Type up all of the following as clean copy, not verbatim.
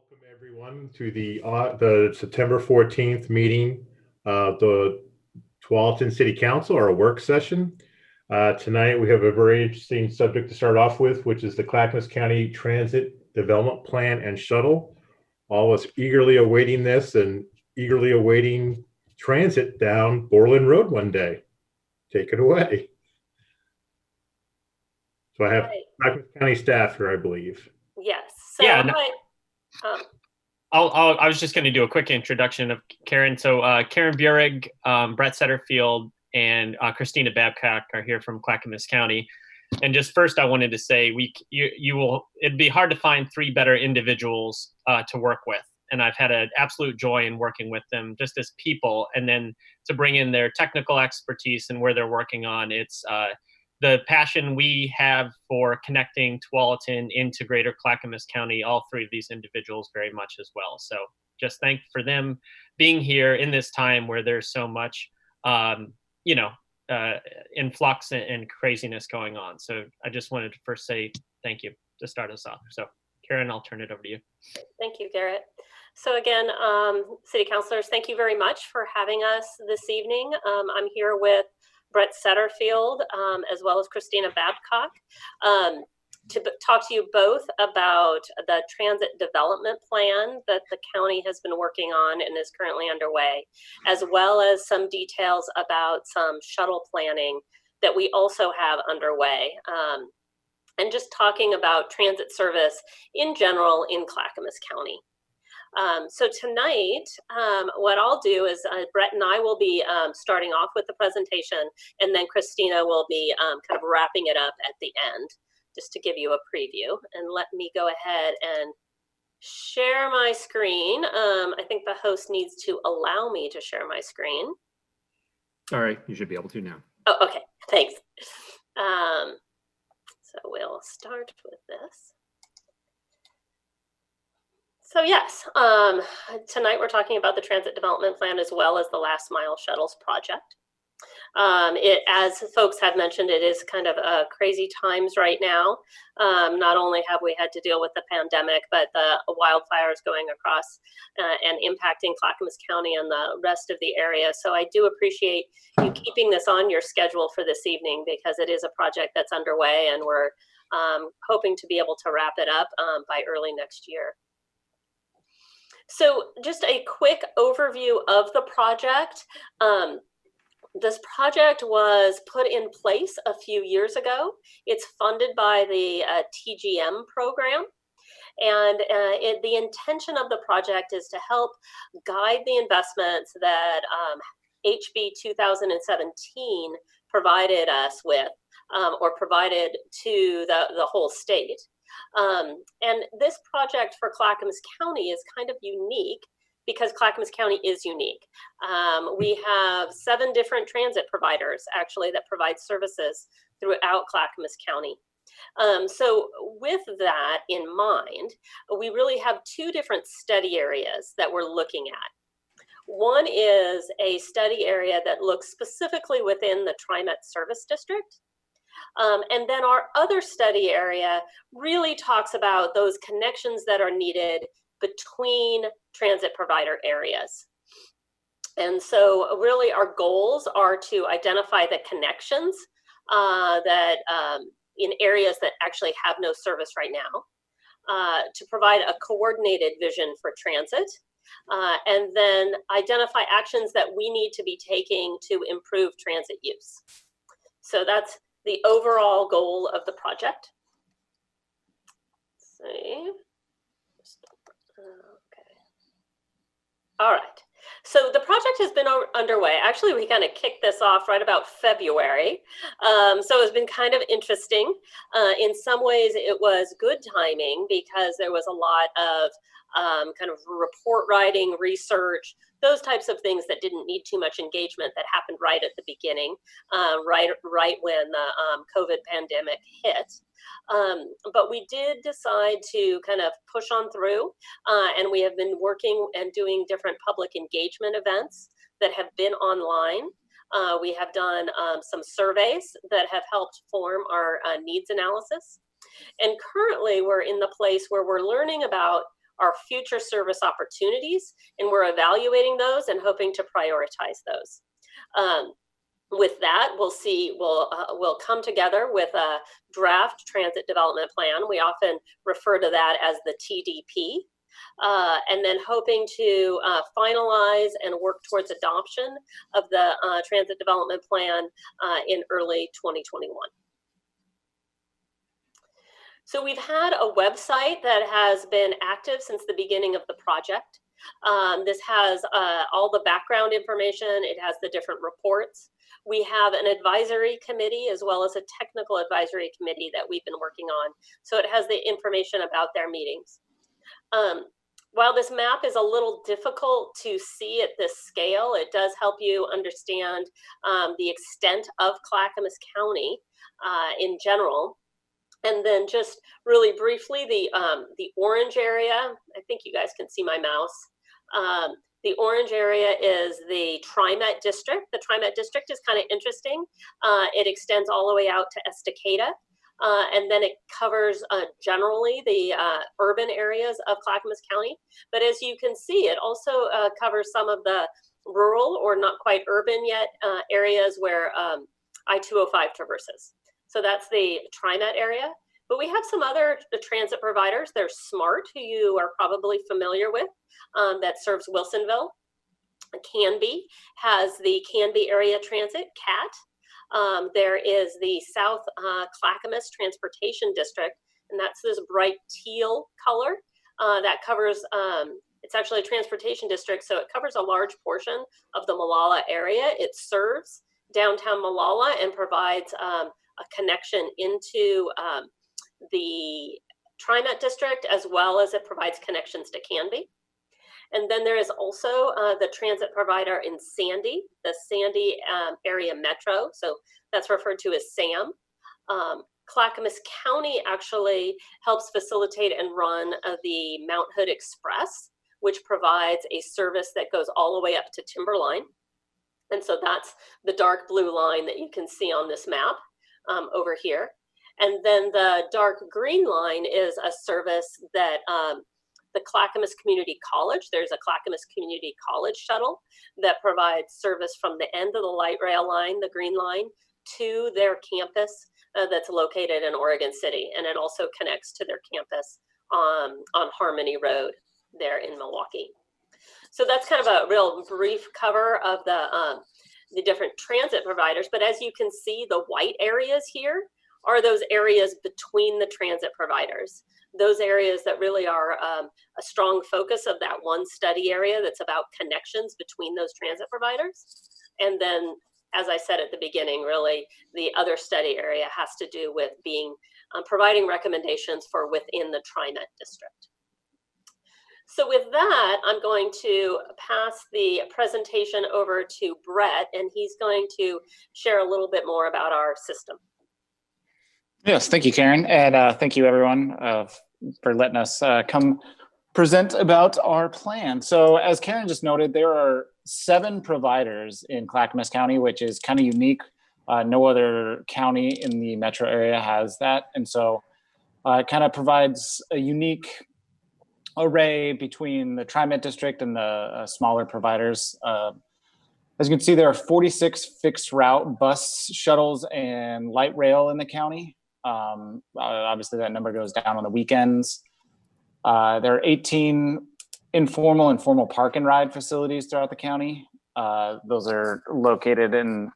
Welcome everyone to the September 14th meeting of the Tualatin City Council, our work session. Tonight we have a very interesting subject to start off with, which is the Clackamas County Transit Development Plan and Shuttle. All of us eagerly awaiting this and eagerly awaiting transit down Borland Road one day. Take it away. So I have Clackamas County staff here, I believe. Yes. So yeah. I was just going to do a quick introduction of Karen. So Karen Burig, Brett Setterfield, and Christina Babcock are here from Clackamas County. And just first, I wanted to say it'd be hard to find three better individuals to work with. And I've had an absolute joy in working with them just as people. And then to bring in their technical expertise and where they're working on, it's the passion we have for connecting Tualatin into greater Clackamas County, all three of these individuals very much as well. So just thank for them being here in this time where there's so much, influx and craziness going on. So I just wanted to first say thank you to start us off. So Karen, I'll turn it over to you. Thank you, Garrett. So again, city councilors, thank you very much for having us this evening. I'm here with Brett Setterfield, as well as Christina Babcock, to talk to you both about the transit development plan that the county has been working on and is currently underway, as well as some details about some shuttle planning that we also have underway, and just talking about transit service in general in Clackamas County. So tonight, what I'll do is Brett and I will be starting off with the presentation, and then Christina will be kind of wrapping it up at the end, just to give you a preview. And let me go ahead and share my screen. I think the host needs to allow me to share my screen. All right, you should be able to now. Oh, okay, thanks. So we'll start with this. So yes, tonight we're talking about the Transit Development Plan as well as the Last Mile Shuttles project. As folks have mentioned, it is kind of crazy times right now. Not only have we had to deal with the pandemic, but the wildfires going across and impacting Clackamas County and the rest of the area. So I do appreciate you keeping this on your schedule for this evening, because it is a project that's underway, and we're hoping to be able to wrap it up by early next year. So just a quick overview of the project. This project was put in place a few years ago. It's funded by the TGM program. And the intention of the project is to help guide the investments that HB 2017 provided us with, or provided to the whole state. And this project for Clackamas County is kind of unique because Clackamas County is unique. We have 7 different transit providers actually that provide services throughout Clackamas County. So with that in mind, we really have 2 different study areas that we're looking at. One is a study area that looks specifically within the TriMet service district. And then our other study area really talks about those connections that are needed between transit provider areas. And so really our goals are to identify the connections that in areas that actually have no service right now, to provide a coordinated vision for transit, and then identify actions that we need to be taking to improve transit use. So that's the overall goal of the project. Let's see. Okay. All right. So the project has been underway. Actually, we kind of kicked this off right about February. So it's been kind of interesting. In some ways, it was good timing because there was a lot of kind of report writing, research, those types of things that didn't need too much engagement that happened right at the beginning, right when the COVID pandemic hit. But we did decide to kind of push on through, and we have been working and doing different public engagement events that have been online. We have done some surveys that have helped form our needs analysis. And currently we're in the place where we're learning about our future service opportunities, and we're evaluating those and hoping to prioritize those. With that, we'll come together with a draft transit development plan. We often refer to that as the TDP, and then hoping to finalize and work towards adoption of the transit development plan in early 2021. So we've had a website that has been active since the beginning of the project. This has all the background information. It has the different reports. We have an advisory committee as well as a technical advisory committee that we've been working on. So it has the information about their meetings. While this map is a little difficult to see at this scale, it does help you understand the extent of Clackamas County in general. And then just really briefly, the orange area, I think you guys can see my mouse. The orange area is the TriMet district. The TriMet district is kind of interesting. It extends all the way out to Estacada, and then it covers generally the urban areas of Clackamas County. But as you can see, it also covers some of the rural or not quite urban yet areas where I-205 traverses. So that's the TriMet area. But we have some other transit providers. There's SMART, who you are probably familiar with, that serves Wilsonville. Canby has the Canby Area Transit, CAT. There is the South Clackamas Transportation District, and that's this bright teal color that covers, it's actually a transportation district, so it covers a large portion of the Molalla area. It serves downtown Molalla and provides a connection into the TriMet district, as well as it provides connections to Canby. And then there is also the transit provider in Sandy, the Sandy Area Metro. So that's referred to as SAM. Clackamas County actually helps facilitate and run the Mount Hood Express, which provides a service that goes all the way up to Timberline. And so that's the dark blue line that you can see on this map over here. And then the dark green line is a service that the Clackamas Community College, there's a Clackamas Community College shuttle that provides service from the end of the light rail line, the green line, to their campus that's located in Oregon City. And it also connects to their campus on Harmony Road there in Milwaukee. So that's kind of a real brief cover of the different transit providers. But as you can see, the white areas here are those areas between the transit providers. Those areas that really are a strong focus of that one study area that's about connections between those transit providers. And then, as I said at the beginning, really the other study area has to do with providing recommendations for within the TriMet district. So with that, I'm going to pass the presentation over to Brett, and he's going to share a little bit more about our system. Yes, thank you, Karen, and thank you, everyone, for letting us come present about our plan. So as Karen just noted, there are 7 providers in Clackamas County, which is kind of unique. No other county in the metro area has that. And so it kind of provides a unique array between the TriMet district and the smaller providers. As you can see, there are 46 fixed route bus, shuttles, and light rail in the county. Obviously, that number goes down on the weekends. There are 18 informal and formal park and ride facilities throughout the county. Those are located in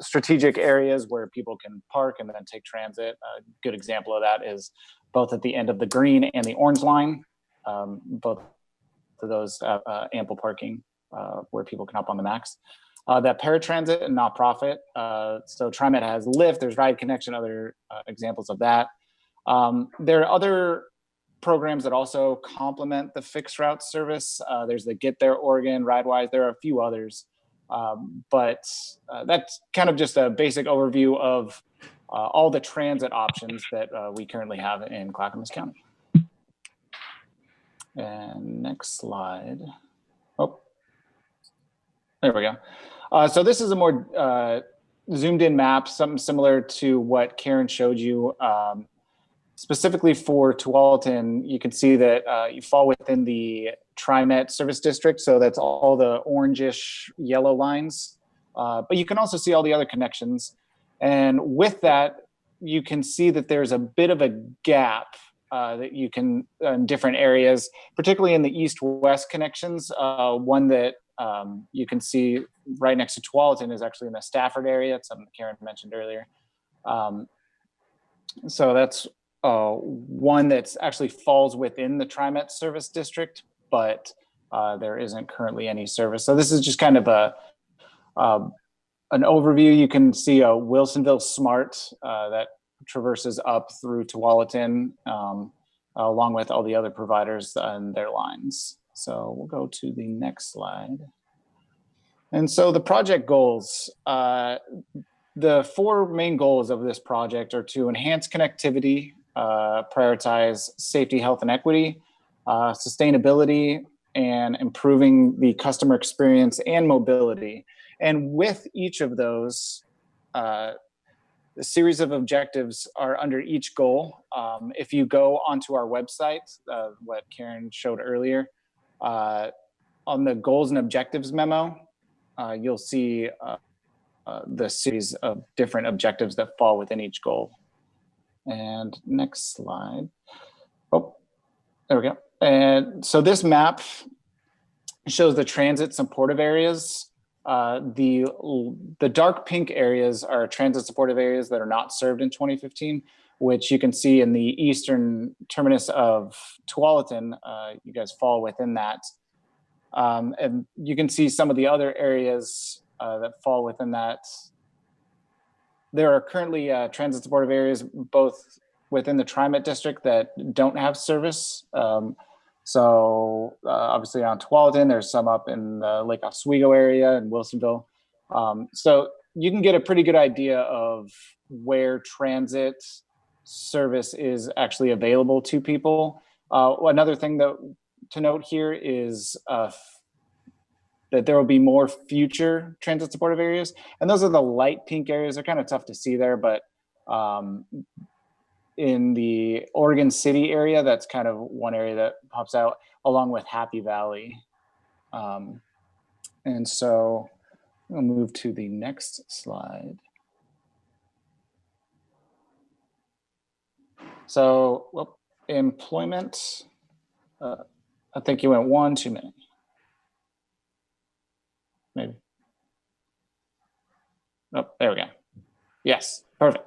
strategic areas where people can park and then take transit. A good example of that is both at the end of the green and the orange line. Both of those have ample parking where people can hop on the max. That paratransit and not-profit. So TriMet has Lyft, there's Ride Connection, other examples of that. There are other programs that also complement the fixed route service. There's the Get There Oregon, RideWise, there are a few others. But that's kind of just a basic overview of all the transit options that we currently have in Clackamas County. And next slide. Oh, there we go. So this is a more zoomed in map, something similar to what Karen showed you. specifically for Tualatin, you can see that you fall within the TriMet service district. So that's all the orangish yellow lines. But you can also see all the other connections. And with that, you can see that there's a bit of a gap that you can in different areas, particularly in the east-west connections. One that you can see right next to Tualatin is actually in the Stafford area. It's something Karen mentioned earlier. So that's one that's actually falls within the TriMet service district, but there isn't currently any service. So this is just kind of an overview. You can see a Wilsonville Smart that traverses up through Tualatin, along with all the other providers and their lines. So we'll go to the next slide. And so the project goals, the four main goals of this project are to enhance connectivity, prioritize safety, health, and equity, sustainability, and improving the customer experience and mobility. And with each of those, the series of objectives are under each goal. If you go onto our website, what Karen showed earlier, on the goals and objectives memo, you'll see the series of different objectives that fall within each goal. And next slide. Oh, there we go. And so this map shows the transit supportive areas. The dark pink areas are transit supportive areas that are not served in 2015, which you can see in the eastern terminus of Tualatin. You guys fall within that. And you can see some of the other areas that fall within that. There are currently transit supportive areas both within the TriMet district that don't have service. So obviously on Tualatin, there's some up in the Lake Oswego area and Wilsonville. So you can get a pretty good idea of where transit service is actually available to people. Another thing to note here is that there will be more future transit supportive areas. And those are the light pink areas. They're kind of tough to see there, but in the Oregon City area, that's kind of one area that pops out along with Happy Valley. And so we'll move to the next slide. So, well, employment, I think you went one too many. Maybe. Oh, there we go. Yes, perfect.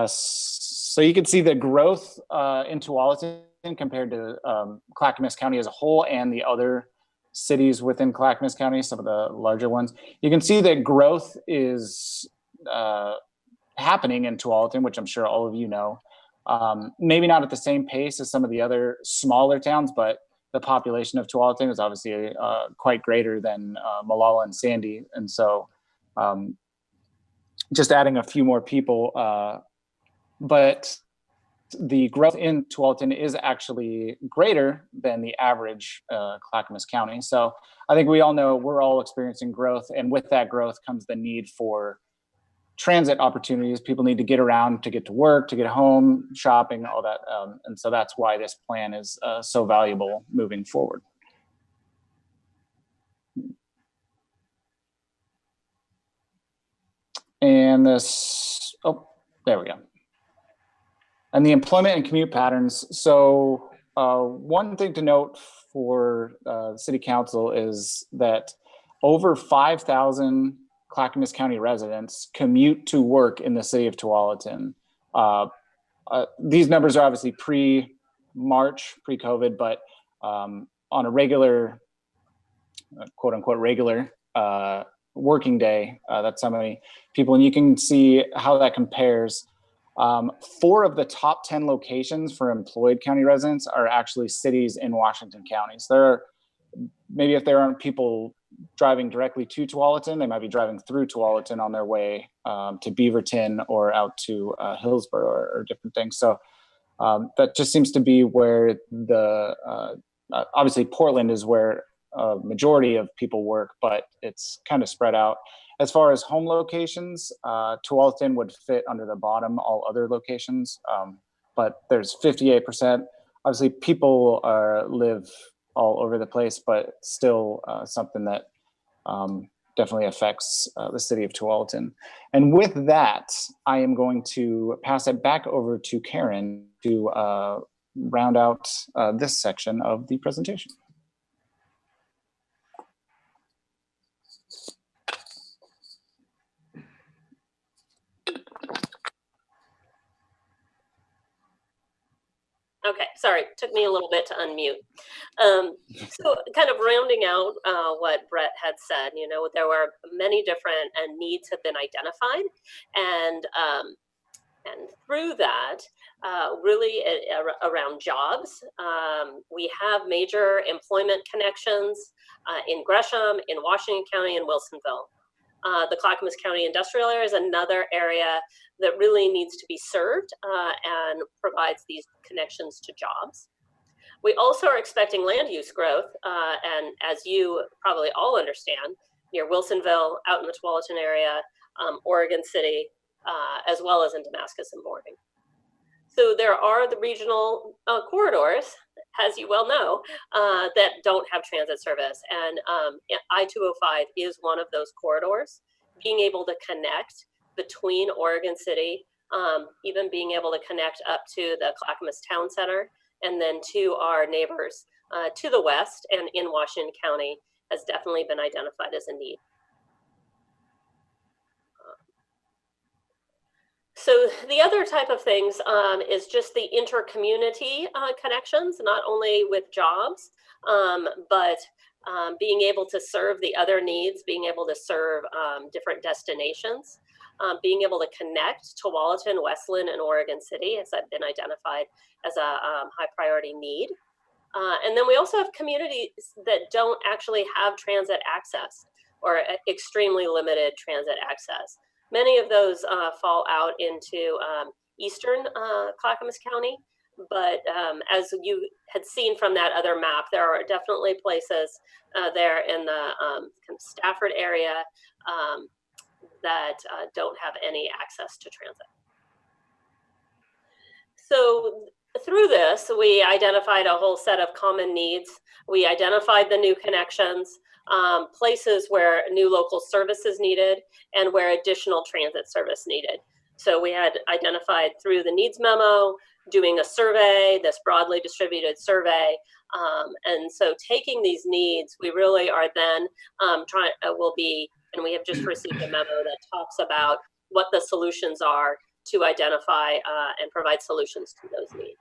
So you can see the growth in Tualatin compared to Clackamas County as a whole and the other cities within Clackamas County, some of the larger ones. You can see that growth is happening in Tualatin, which I'm sure all of you know. Maybe not at the same pace as some of the other smaller towns, but the population of Tualatin is obviously quite greater than Molalla and Sandy. And so just adding a few more people, but the growth in Tualatin is actually greater than the average Clackamas County. So I think we all know we're all experiencing growth, and with that growth comes the need for transit opportunities. People need to get around, to get to work, to get home, shopping, all that. And so that's why this plan is so valuable moving forward. And this, oh, there we go. And the employment and commute patterns. So one thing to note for the City Council is that over 5,000 Clackamas County residents commute to work in the city of Tualatin. These numbers are obviously pre-March, pre-COVID, but on a regular, quote unquote, regular working day, that's how many people. And you can see how that compares. 4 of the top 10 locations for employed county residents are actually cities in Washington County. So there are, maybe if there aren't people driving directly to Tualatin, they might be driving through Tualatin on their way to Beaverton or out to Hillsborough or different things. So that just seems to be where the, obviously Portland is where a majority of people work, but it's kind of spread out. As far as home locations, Tualatin would fit under the bottom, all other locations. but there's 58%. Obviously, people live all over the place, but still something that definitely affects the city of Tualatin. And with that, I am going to pass it back over to Karen to round out this section of the presentation. Okay, sorry, took me a little bit to unmute. So kind of rounding out what Brett had said, you know, there were many different needs have been identified, and through that, really around jobs, we have major employment connections in Gresham, in Washington County, and Wilsonville. The Clackamas County Industrial Area is another area that really needs to be served and provides these connections to jobs. We also are expecting land use growth, and as you probably all understand, near Wilsonville, out in the Tualatin area, Oregon City, as well as in Damascus and Boarding. So there are the regional corridors, as you well know, that don't have transit service. And I-205 is one of those corridors. Being able to connect between Oregon City, even being able to connect up to the Clackamas Town Center, and then to our neighbors to the west and in Washington County has definitely been identified as a need. So the other type of things is just the inter-community connections, not only with jobs, but being able to serve the other needs, being able to serve different destinations, being able to connect Tualatin, West Linn, and Oregon City has been identified as a high priority need. And then we also have communities that don't actually have transit access or extremely limited transit access. Many of those fall out into eastern Clackamas County, but as you had seen from that other map, there are definitely places there in the kind of Stafford area that don't have any access to transit. So through this, we identified a whole set of common needs. We identified the new connections, places where new local service is needed, and where additional transit service needed. So we had identified through the needs memo, doing a survey, this broadly distributed survey. And so taking these needs, we really are then and we have just received a memo that talks about what the solutions are to identify and provide solutions to those needs.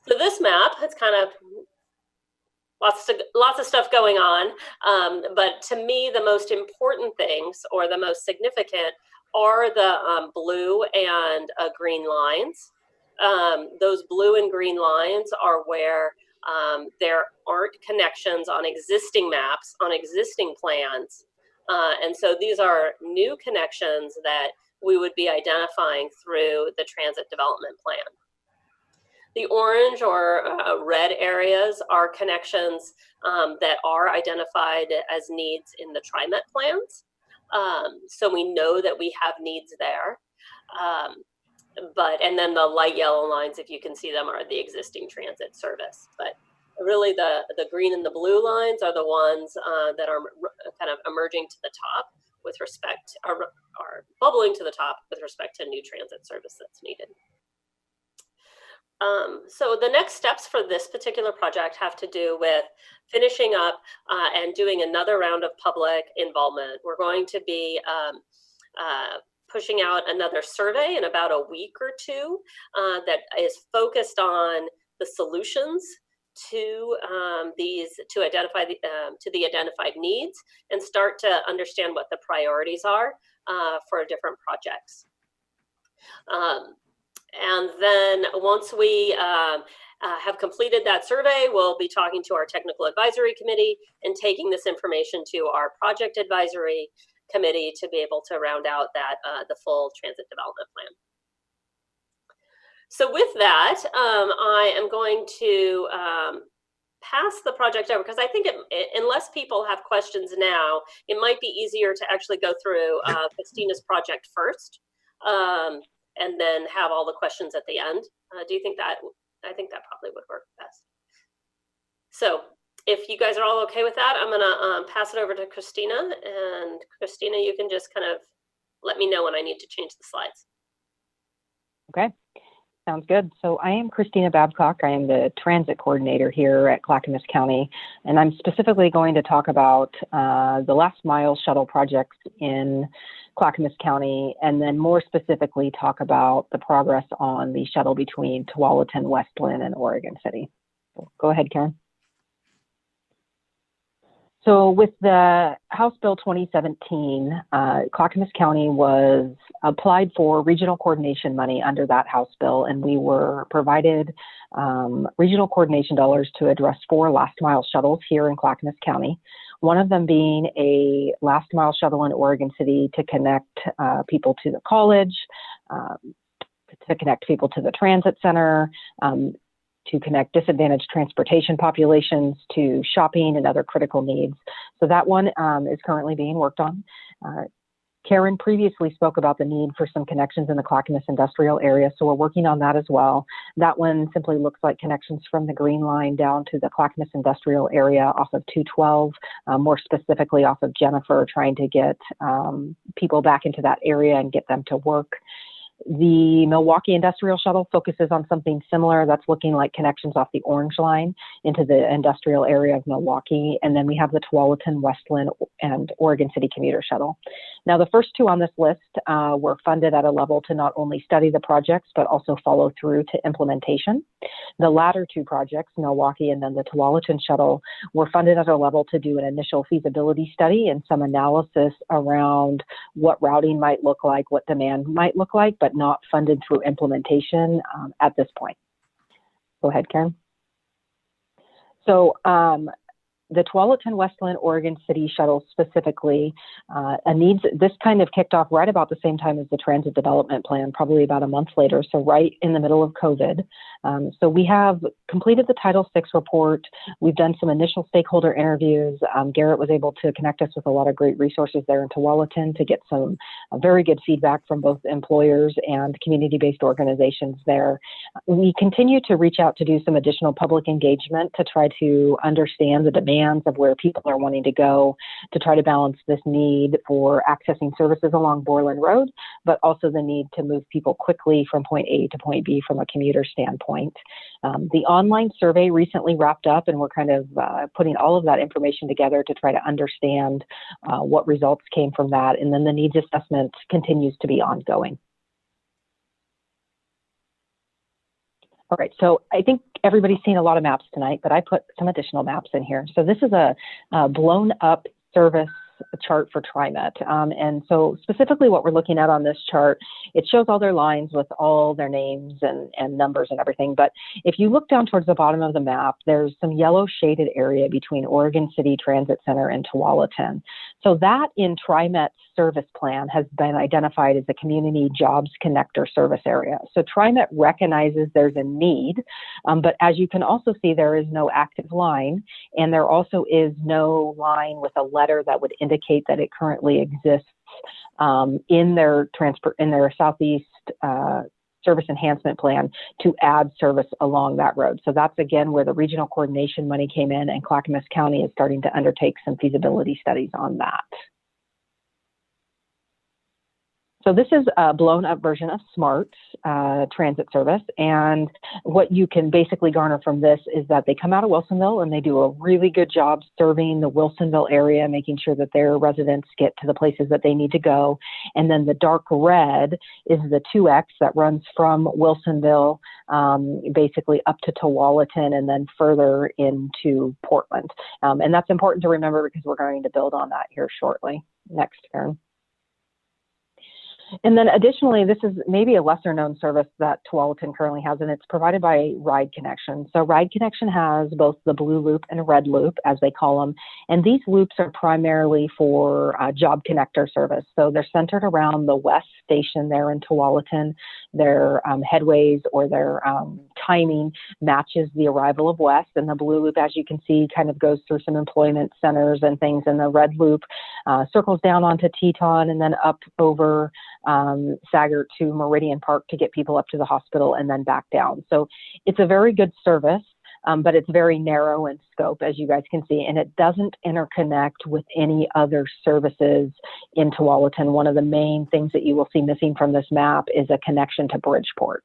So this map, it's kind of lots of stuff going on, but to me, the most important things or the most significant are the blue and green lines. Those blue and green lines are where there aren't connections on existing maps, on existing plans. And so these are new connections that we would be identifying through the transit development plan. The orange or red areas are connections that are identified as needs in the TriMet plans. So we know that we have needs there. And then the light yellow lines, if you can see them, are the existing transit service. But really the green and the blue lines are the ones that are kind of emerging to the top with respect, are bubbling to the top with respect to new transit service that's needed. So the next steps for this particular project have to do with finishing up and doing another round of public involvement. We're going to be pushing out another survey in about a week or two that is focused on the solutions to the identified needs and start to understand what the priorities are for different projects. And then once we have completed that survey, we'll be talking to our technical advisory committee and taking this information to our project advisory committee to be able to round out that the full transit development plan. So with that, I am going to pass the project over because I think unless people have questions now, it might be easier to actually go through Christina's project first. and then have all the questions at the end. Do you think that? I think that probably would work best. So if you guys are all okay with that, I'm gonna pass it over to Christina, and Christina, you can just kind of let me know when I need to change the slides. Okay, sounds good. So I am Christina Babcock. I am the transit coordinator here at Clackamas County, and I'm specifically going to talk about the last mile shuttle projects in Clackamas County, and then more specifically talk about the progress on the shuttle between Tualatin, West Linn, and Oregon City. So go ahead, Karen. So with the House Bill 2017, Clackamas County was applied for regional coordination money under that House bill, and we were provided regional coordination dollars to address 4 last mile shuttles here in Clackamas County. One of them being a last mile shuttle in Oregon City to connect people to the college, to connect people to the transit center, to connect disadvantaged transportation populations to shopping and other critical needs. So that one is currently being worked on. Karen previously spoke about the need for some connections in the Clackamas industrial area, so we're working on that as well. That one simply looks like connections from the Green Line down to the Clackamas industrial area off of 212, more specifically off of Jennifer, trying to get people back into that area and get them to work. The Milwaukee Industrial Shuttle focuses on something similar. That's looking like connections off the Orange Line into the industrial area of Milwaukee. And then we have the Tualatin, West Linn, and Oregon City Commuter Shuttle. Now, the first 2 on this list were funded at a level to not only study the projects, but also follow through to implementation. The latter 2 projects, Milwaukee and then the Tualatin Shuttle, were funded at a level to do an initial feasibility study and some analysis around what routing might look like, what demand might look like, but not funded through implementation at this point. Go ahead, Karen. So the Tualatin, West Linn, Oregon City Shuttle specifically, this kind of kicked off right about the same time as the Transit Development Plan, probably about a month later, so right in the middle of COVID. So we have completed the Title VI report. We've done some initial stakeholder interviews. Garrett was able to connect us with a lot of great resources there in Tualatin to get some very good feedback from both employers and community-based organizations there. We continue to reach out to do some additional public engagement to try to understand the demands of where people are wanting to go, to try to balance this need for accessing services along Borland Road, but also the need to move people quickly from point A to point B from a commuter standpoint. The online survey recently wrapped up, and we're kind of putting all of that information together to try to understand what results came from that. And then the needs assessment continues to be ongoing. All right, so I think everybody's seen a lot of maps tonight, but I put some additional maps in here. So this is a blown up service chart for TriMet. And so specifically what we're looking at on this chart, it shows all their lines with all their names and numbers and everything. But if you look down towards the bottom of the map, there's some yellow shaded area between Oregon City Transit Center and Tualatin. So that in TriMet's service plan has been identified as a community jobs connector service area. So TriMet recognizes there's a need, but as you can also see, there is no active line, and there also is no line with a letter that would indicate that it currently exists in their Southeast service enhancement plan to add service along that road. So that's again where the regional coordination money came in, and Clackamas County is starting to undertake some feasibility studies on that. So this is a blown up version of SMART transit service. And what you can basically garner from this is that they come out of Wilsonville and they do a really good job serving the Wilsonville area, making sure that their residents get to the places that they need to go. And then the dark red is the 2X that runs from Wilsonville basically up to Tualatin and then further into Portland. And that's important to remember because we're going to build on that here shortly. Next, Karen. And then additionally, this is maybe a lesser known service that Tualatin currently has, and it's provided by Ride Connection. So Ride Connection has both the blue loop and red loop, as they call them. And these loops are primarily for job connector service. So they're centered around the west station there in Tualatin. Their headways or their timing matches the arrival of west. And the blue loop, as you can see, kind of goes through some employment centers and things. And the red loop circles down onto Teton and then up over Sagert to Meridian Park to get people up to the hospital and then back down. So it's a very good service, but it's very narrow in scope, as you guys can see, and it doesn't interconnect with any other services in Tualatin. One of the main things that you will see missing from this map is a connection to Bridgeport.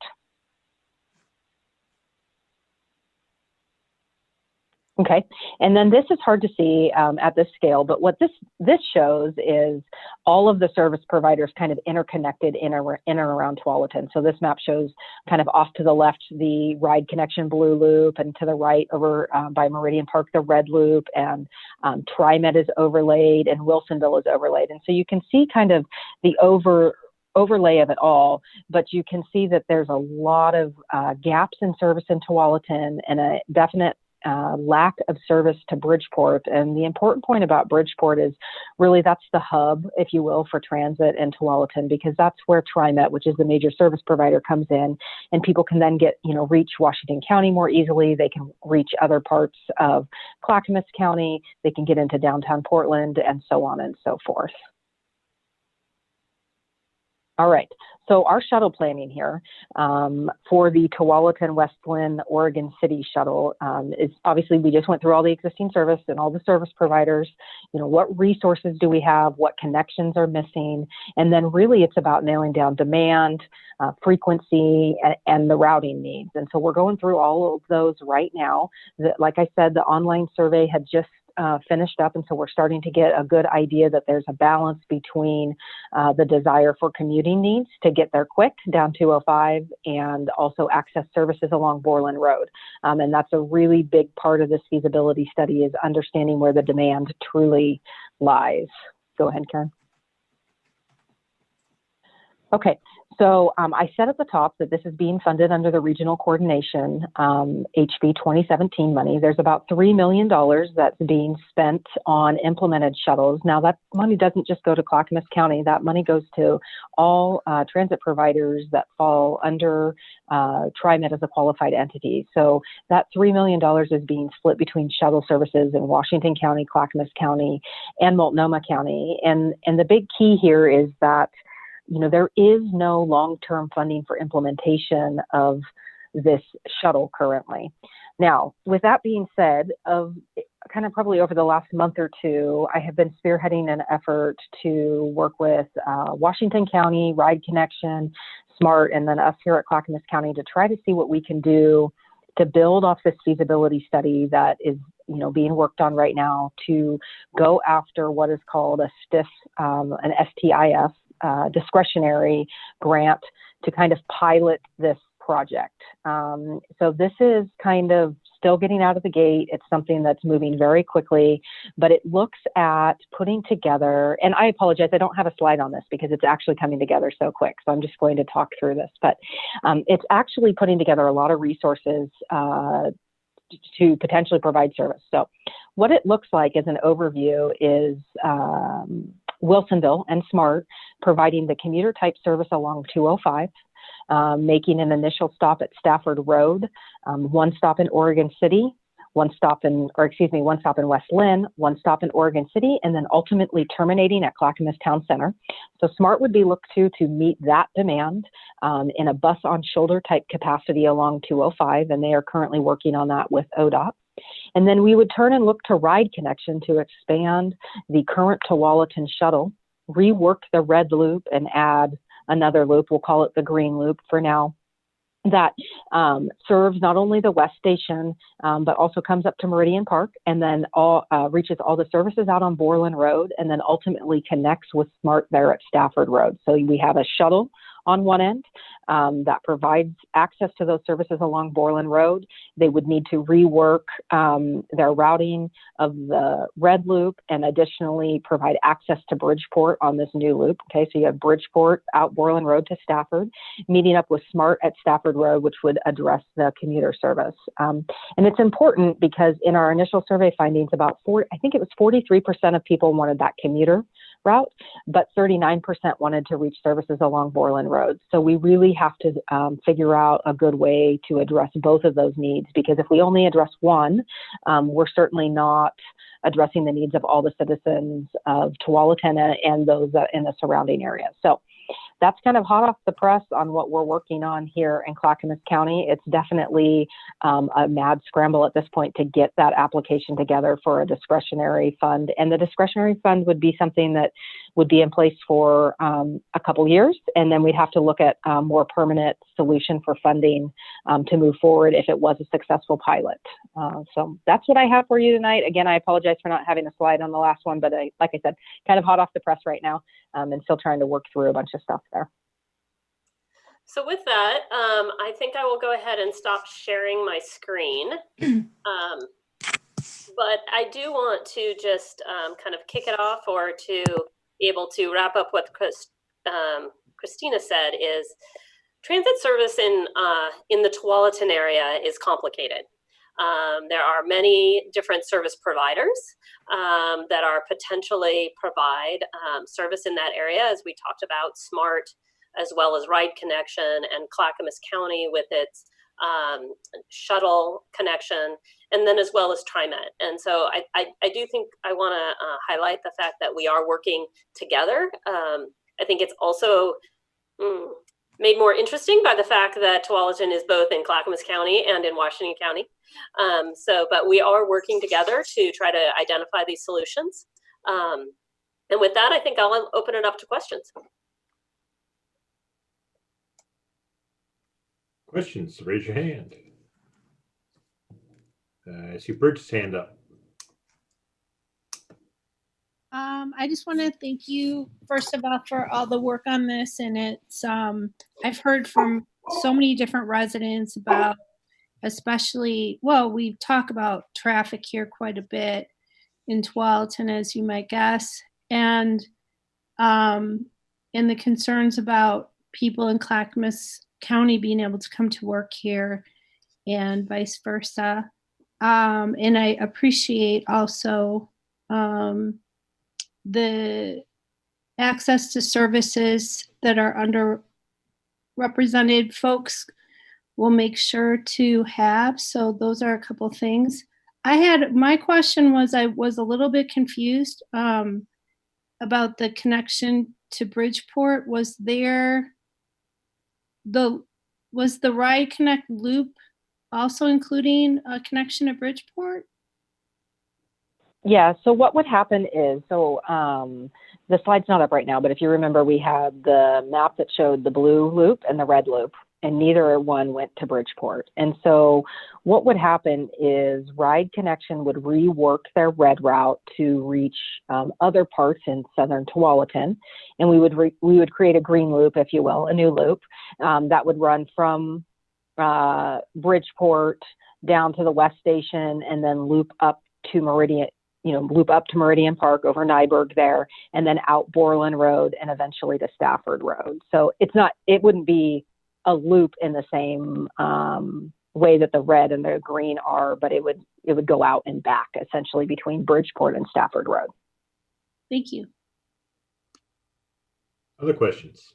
Okay, and then this is hard to see at this scale, but what this shows is all of the service providers kind of interconnected in and around Tualatin. So this map shows kind of off to the left the ride connection blue loop, and to the right over by Meridian Park the red loop, and TriMet is overlaid and Wilsonville is overlaid. And so you can see kind of the overlay of it all, but you can see that there's a lot of gaps in service in Tualatin and a definite lack of service to Bridgeport. And the important point about Bridgeport is really that's the hub, if you will, for transit in Tualatin, because that's where TriMet, which is the major service provider, comes in, and people can then reach Washington County more easily. They can reach other parts of Clackamas County. They can get into downtown Portland, and so on and so forth. All right, so our shuttle planning here for the Tualatin West Linn Oregon City shuttle is obviously we just went through all the existing service and all the service providers. What resources do we have? What connections are missing? And then really it's about nailing down demand, frequency, and the routing needs. And so we're going through all of those right now. Like I said, the online survey had just finished up, and so we're starting to get a good idea that there's a balance between the desire for commuting needs to get there quick down 205 and also access services along Borland Road. And that's a really big part of this feasibility study, is understanding where the demand truly lies. Go ahead, Karen. Okay, so I said at the top that this is being funded under the Regional Coordination HB 2017 money. There's about $3 million that's being spent on implemented shuttles. Now that money doesn't just go to Clackamas County. That money goes to all transit providers that fall under TriMet as a qualified entity. So that $3 million is being split between shuttle services in Washington County, Clackamas County, and Multnomah County. And the big key here is that there is no long-term funding for implementation of this shuttle currently. Now, with that being said, kind of probably over the last month or two, I have been spearheading an effort to work with Washington County, Ride Connection, SMART, and then us here at Clackamas County to try to see what we can do to build off this feasibility study that is being worked on right now to go after what is called a STIF, an STIF, discretionary grant to kind of pilot this project. So this is kind of still getting out of the gate. It's something that's moving very quickly, but it looks at putting together, and I apologize, I don't have a slide on this because it's actually coming together so quick. So I'm just going to talk through this, but it's actually putting together a lot of resources to potentially provide service. So what it looks like as an overview is Wilsonville and SMART providing the commuter type service along 205, making an initial stop at Stafford Road, one stop in Oregon City, one stop in West Linn, one stop in Oregon City, and then ultimately terminating at Clackamas Town Center. So SMART would be looked to meet that demand in a bus on shoulder type capacity along 205, and they are currently working on that with ODOT. And then we would turn and look to Ride Connection to expand the current Tualatin shuttle, rework the red loop and add another loop, we'll call it the green loop for now, that serves not only the West Station, but also comes up to Meridian Park and then reaches all the services out on Borland Road and then ultimately connects with SMART there at Stafford Road. So we have a shuttle on one end that provides access to those services along Borland Road. They would need to rework their routing of the red loop and additionally provide access to Bridgeport on this new loop. Okay, so you have Bridgeport out Borland Road to Stafford, meeting up with SMART at Stafford Road, which would address the commuter service. And it's important because in our initial survey findings, I think it was 43% of people wanted that commuter route, but 39% wanted to reach services along Borland Road. So we really have to figure out a good way to address both of those needs, because if we only address one, we're certainly not addressing the needs of all the citizens of Tualatin and those in the surrounding area. So that's kind of hot off the press on what we're working on here in Clackamas County. It's definitely a mad scramble at this point to get that application together for a discretionary fund. And the discretionary fund would be something that would be in place for a couple years. And then we'd have to look at a more permanent solution for funding to move forward if it was a successful pilot. So that's what I have for you tonight. Again, I apologize for not having a slide on the last one, but like I said, kind of hot off the press right now, and still trying to work through a bunch of stuff there. So with that, I think I will go ahead and stop sharing my screen. But I do want to just kind of kick it off, or to be able to wrap up what Christina said, is transit service in the Tualatin area is complicated. There are many different service providers that are potentially provide service in that area, as we talked about, SMART, as well as Ride Connection, and Clackamas County with its shuttle connection, and then as well as TriMet. And so I do think I want to highlight the fact that we are working together. I think it's also made more interesting by the fact that Tualatin is both in Clackamas County and in Washington County. But we are working together to try to identify these solutions. And with that, I think I'll open it up to questions. Questions, raise your hand. I see Bridget's hand up. I just want to thank you, first of all, for all the work on this. And it's, I've heard from so many different residents about, especially, well, we talk about traffic here quite a bit in Tualatin, as you might guess, and the concerns about people in Clackamas County being able to come to work here and vice versa. And I appreciate also the access to services that are underrepresented folks will make sure to have. So those are a couple things. My question was, I was a little bit confused about the connection to Bridgeport. Was the Ride Connect loop also including a connection to Bridgeport? Yeah, so what would happen is, the slide's not up right now, but if you remember, we had the map that showed the blue loop and the red loop, and neither one went to Bridgeport. And so what would happen is Ride Connection would rework their red route to reach other parts in southern Tualatin, and we would create a green loop, if you will, a new loop that would run from Bridgeport down to the West Station, and then loop up to Meridian Park over Nyberg there, and then out Borland Road and eventually to Stafford Road. So it wouldn't be a loop in the same way that the red and the green are, but it would go out and back essentially between Bridgeport and Stafford Road. Thank you. Other questions?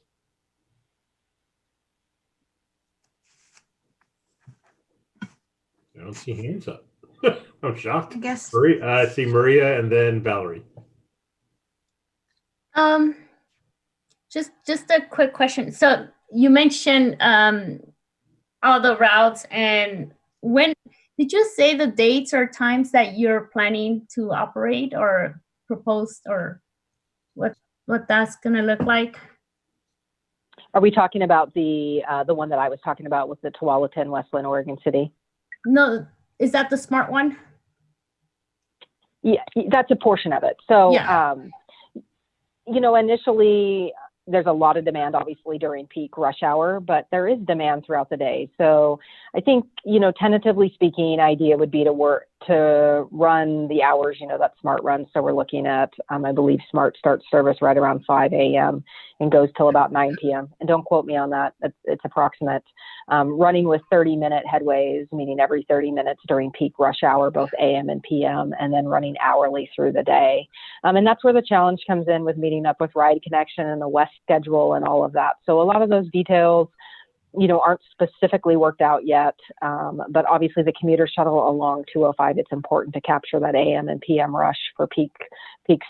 I don't see hands up. I'm shocked. I guess. I see Maria and then Valerie. Just a quick question. So you mentioned all the routes, and when did you say the dates or times that you're planning to operate or propose, or what that's gonna look like? Are we talking about the one that I was talking about with the Tualatin, Westland, Oregon City? No, is that the SMART one? Yeah, that's a portion of it. So, Yeah. Initially there's a lot of demand, obviously, during peak rush hour, but there is demand throughout the day. So I think, tentatively speaking, idea would be to run the hours, that SMART runs. So we're looking at, I believe SMART starts service right around 5 a.m. and goes till about 9 p.m. And don't quote me on that. It's approximate. Running with 30-minute headways, meaning every 30 minutes during peak rush hour, both AM and PM, and then running hourly through the day. And that's where the challenge comes in with meeting up with Ride Connection and the West schedule and all of that. So a lot of those details aren't specifically worked out yet. But obviously the commuter shuttle along 205, it's important to capture that AM and PM rush for peak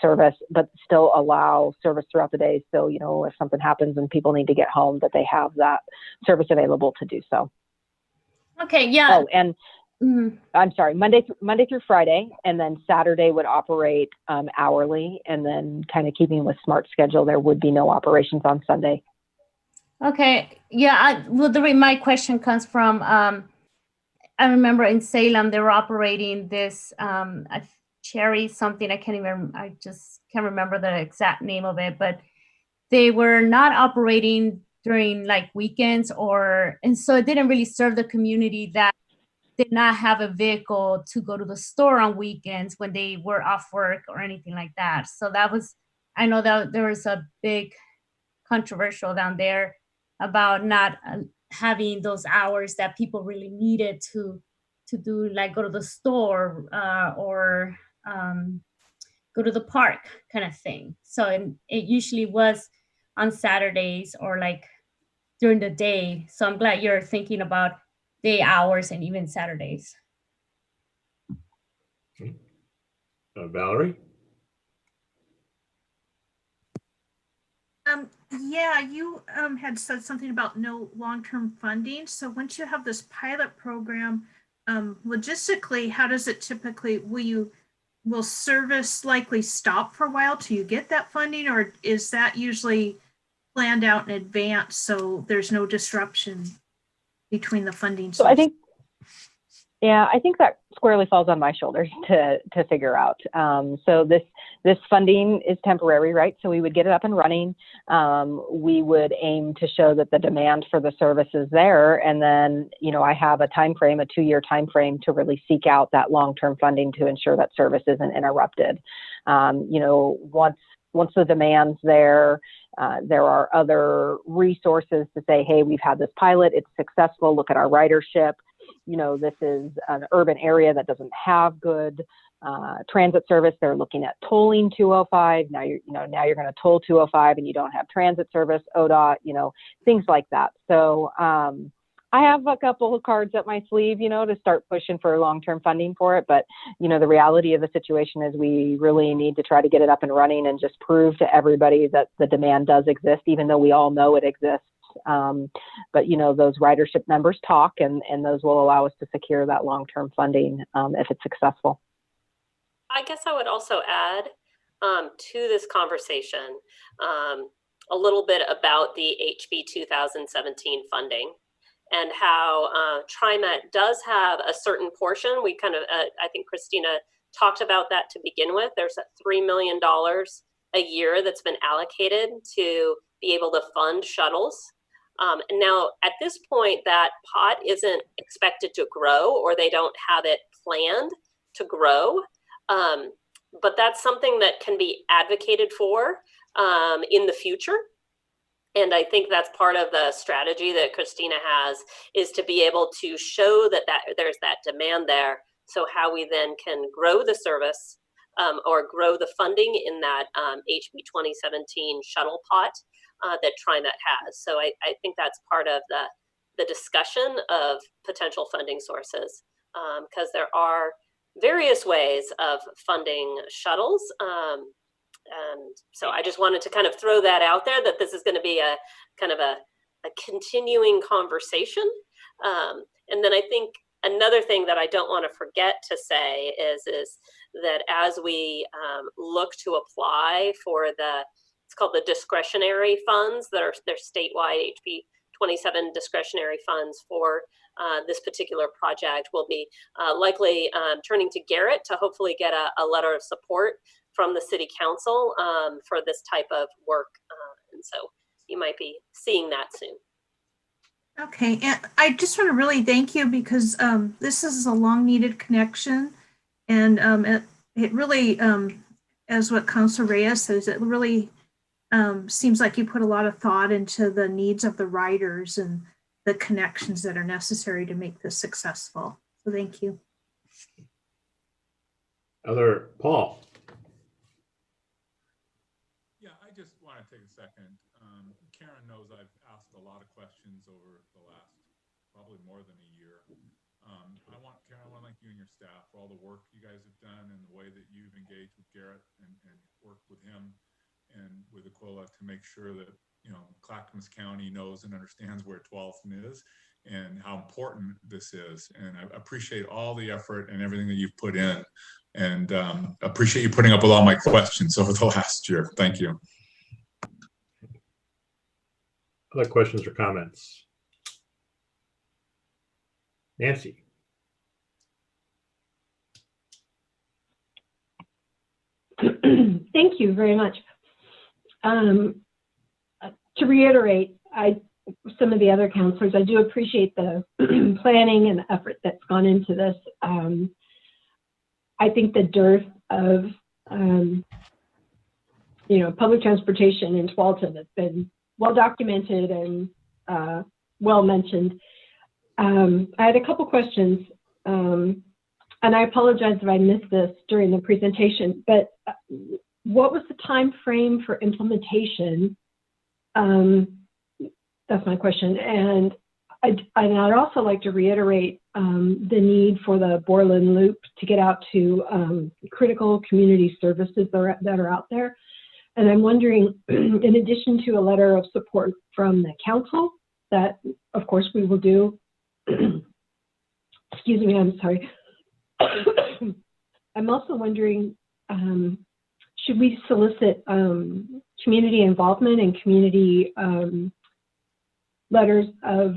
service, but still allow service throughout the day. So, if something happens and people need to get home, that they have that service available to do so. Okay, yeah. Oh, and I'm sorry, Monday through Friday, and then Saturday would operate hourly, and then kind of keeping with SMART schedule, there would be no operations on Sunday. Okay, yeah. My question comes from, I remember in Salem, they were operating this Cherry something, I can't even, I just can't remember the exact name of it, but they were not operating during like weekends and so it didn't really serve the community that did not have a vehicle to go to the store on weekends when they were off work or anything like that. So I know that there was a big controversial down there about not having those hours that people really needed to do, like go to the store or go to the park kind of thing. So it usually was on Saturdays or like during the day. So I'm glad you're thinking about day hours and even Saturdays. Valerie? Yeah, you had said something about no long-term funding. So once you have this pilot program, logistically, how does it typically, will service likely stop for a while till you get that funding, or is that usually planned out in advance so there's no disruption between the funding sources? I think that squarely falls on my shoulders to figure out. So this funding is temporary, right? So we would get it up and running. We would aim to show that the demand for the service is there. And then, I have a time frame, a 2-year time frame to really seek out that long-term funding to ensure that service isn't interrupted. Once the demand's there, there are other resources to say, hey, we've had this pilot, it's successful, look at our ridership. This is an urban area that doesn't have good transit service. They're looking at tolling 205. Now you're going to toll 205 and you don't have transit service, ODOT, things like that. So I have a couple of cards up my sleeve, to start pushing for long-term funding for it. But, the reality of the situation is we really need to try to get it up and running and just prove to everybody that the demand does exist, even though we all know it exists. But those ridership numbers talk, and those will allow us to secure that long-term funding if it's successful. I guess I would also add to this conversation a little bit about the HB 2017 funding and how TriMet does have a certain portion. We kind of, I think Christina talked about that to begin with. There's $3 million a year that's been allocated to be able to fund shuttles. And now at this point, that pot isn't expected to grow, or they don't have it planned to grow. But that's something that can be advocated for in the future. And I think that's part of the strategy that Christina has, is to be able to show that there's that demand there. So how we then can grow the service or grow the funding in that HB 2017 shuttle pot that TriMet has. So I think that's part of the discussion of potential funding sources, because there are various ways of funding shuttles. And so I just wanted to kind of throw that out there, that this is going to be a kind of a continuing conversation. And then I think another thing that I don't want to forget to say is that as we look to apply for it's called the discretionary funds, they're statewide HB 27 discretionary funds for this particular project, will be likely turning to Garrett to hopefully get a letter of support from the city council for this type of work. And so you might be seeing that soon. Okay, and I just want to really thank you, because this is a long needed connection. And it really, as what Councilor Reyes says, it really seems like you put a lot of thought into the needs of the riders and the connections that are necessary to make this successful. So thank you. Paul. Yeah, I just want to take a second. Karen knows I've asked a lot of questions over the last probably more than a year. Karen, I want to thank you and your staff for all the work you guys have done and the way that you've engaged with Garrett and worked with him and with Aquila to make sure that, you know, Clackamas County knows and understands where Tualatin is and how important this is. And I appreciate all the effort and everything that you've put in, and appreciate you putting up with all my questions over the last year. Thank you. Other questions or comments? Nancy. Thank you very much. To reiterate, some of the other counselors, I do appreciate the planning and the effort that's gone into this. I think the dearth of, public transportation in Tualatin has been well documented and well mentioned. I had a couple questions, and I apologize if I missed this during the presentation, but what was the time frame for implementation? That's my question. And I'd also like to reiterate the need for the Borland Loop to get out to critical community services that are out there. And I'm wondering, in addition to a letter of support from the council, that of course we will do, excuse me, I'm sorry. I'm also wondering, should we solicit community involvement and community letters of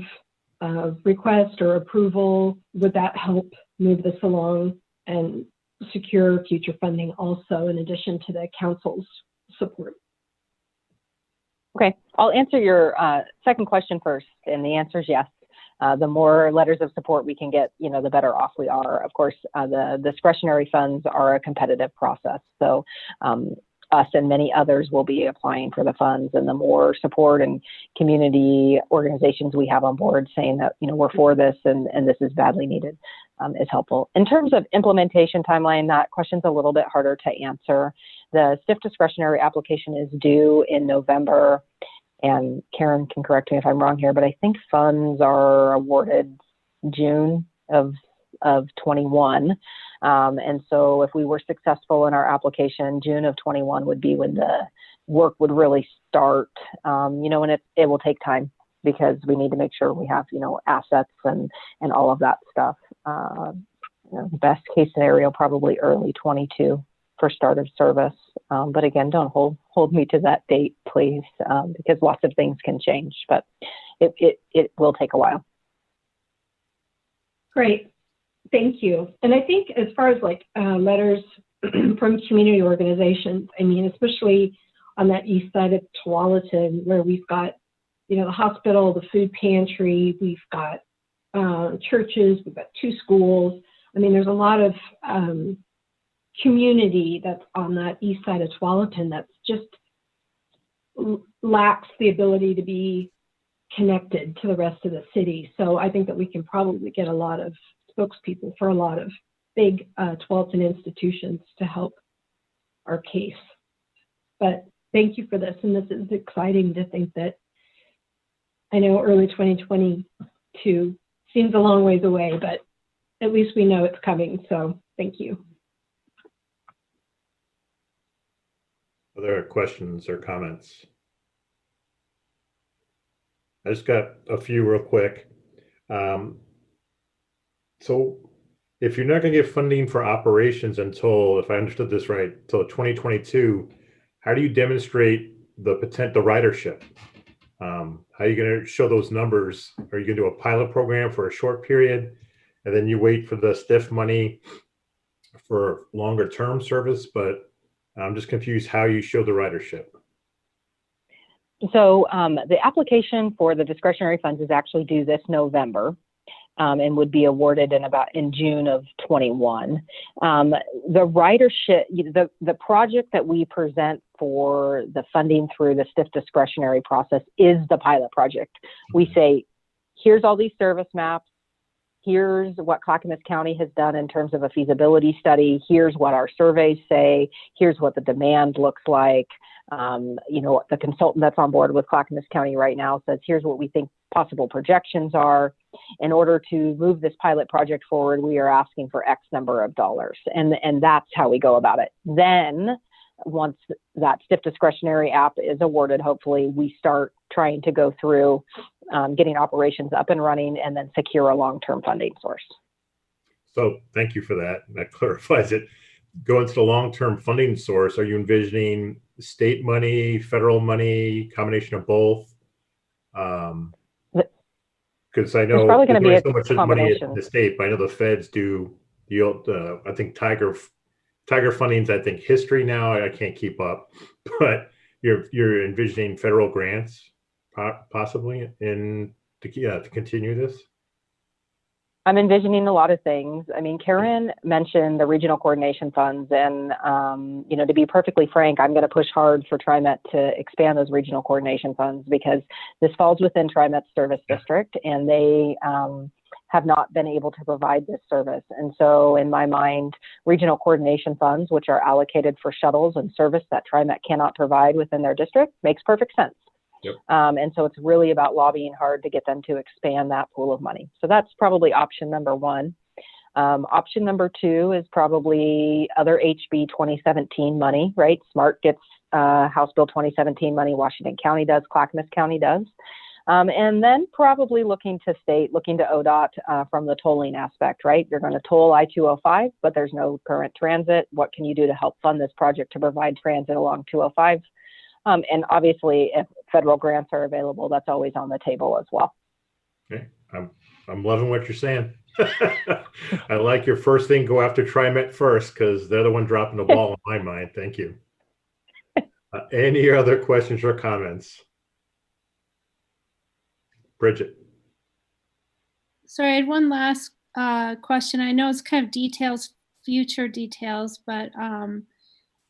request or approval? Would that help move this along and secure future funding also, in addition to the council's support? Okay, I'll answer your second question first, and the answer is yes. The more letters of support we can get, the better off we are. Of course, the discretionary funds are a competitive process. So us and many others will be applying for the funds, and the more support and community organizations we have on board saying that, we're for this and this is badly needed is helpful. In terms of implementation timeline, that question's a little bit harder to answer. The STIF discretionary application is due in November. And Karen can correct me if I'm wrong here, but I think funds are awarded June of 21. And so if we were successful in our application, June of 21 would be when the work would really start. And it will take time because we need to make sure we have, assets and all of that stuff. Best case scenario, probably early 22 for start of service. But again, don't hold me to that date, please, because lots of things can change, but it will take a while. Great, thank you. And I think as far as letters from community organizations, especially on that east side of Tualatin, where we've got, the hospital, the food pantry, we've got churches, we've got 2 schools. There's a lot of community that's on that east side of Tualatin that's just lacks the ability to be connected to the rest of the city. So I think that we can probably get a lot of spokespeople for a lot of big Tualatin institutions to help our case. But thank you for this, and this is exciting to think that, I know early 2022 seems a long ways away, but at least we know it's coming, so thank you. Other questions or comments? I just got a few real quick. So if you're not going to get funding for operations until, if I understood this right, until 2022, how do you demonstrate the ridership? How are you going to show those numbers? Are you going to do a pilot program for a short period, and then you wait for the STIF money for longer term service? But I'm just confused how you show the ridership. So the application for the discretionary funds is actually due this November and would be awarded in June of 21. The ridership, the project that we present for the funding through the STIF discretionary process is the pilot project. We say, here's all these service maps. Here's what Clackamas County has done in terms of a feasibility study. Here's what our surveys say. Here's what the demand looks like. The consultant that's on board with Clackamas County right now says, here's what we think possible projections are. In order to move this pilot project forward, we are asking for X number of dollars. And that's how we go about it. Then once that stiff discretionary app is awarded, hopefully we start trying to go through getting operations up and running and then secure a long-term funding source. So thank you for that. That clarifies it. Going to the long-term funding source, are you envisioning state money, federal money, combination of both? Because I know probably going to be a so much money combination. at the state, but I know the feds do the I think Tiger funding's I think history now. I can't keep up, but you're envisioning federal grants possibly to continue this. I'm envisioning a lot of things. I mean, Karen mentioned the regional coordination funds, and to be perfectly frank, I'm going to push hard for TriMet to expand those regional coordination funds because this falls within TriMet's service district, and they have not been able to provide this service. And so, in my mind, regional coordination funds, which are allocated for shuttles and service that TriMet cannot provide within their district, makes perfect sense. Yep. And so it's really about lobbying hard to get them to expand that pool of money. So that's probably option number one. Option number two is probably other HB 2017 money, right? SMART gets House Bill 2017 money, Washington County does, Clackamas County does. And then probably looking to ODOT from the tolling aspect, right? You're going to toll I-205, but there's no current transit. What can you do to help fund this project to provide transit along 205? And obviously, if federal grants are available, that's always on the table as well. Okay, I'm loving what you're saying. I like your first thing. Go after TriMet first because they're the one dropping the ball in my mind. Thank you. Any other questions or comments? Bridget. Sorry, I had one last question. I know it's kind of future details, but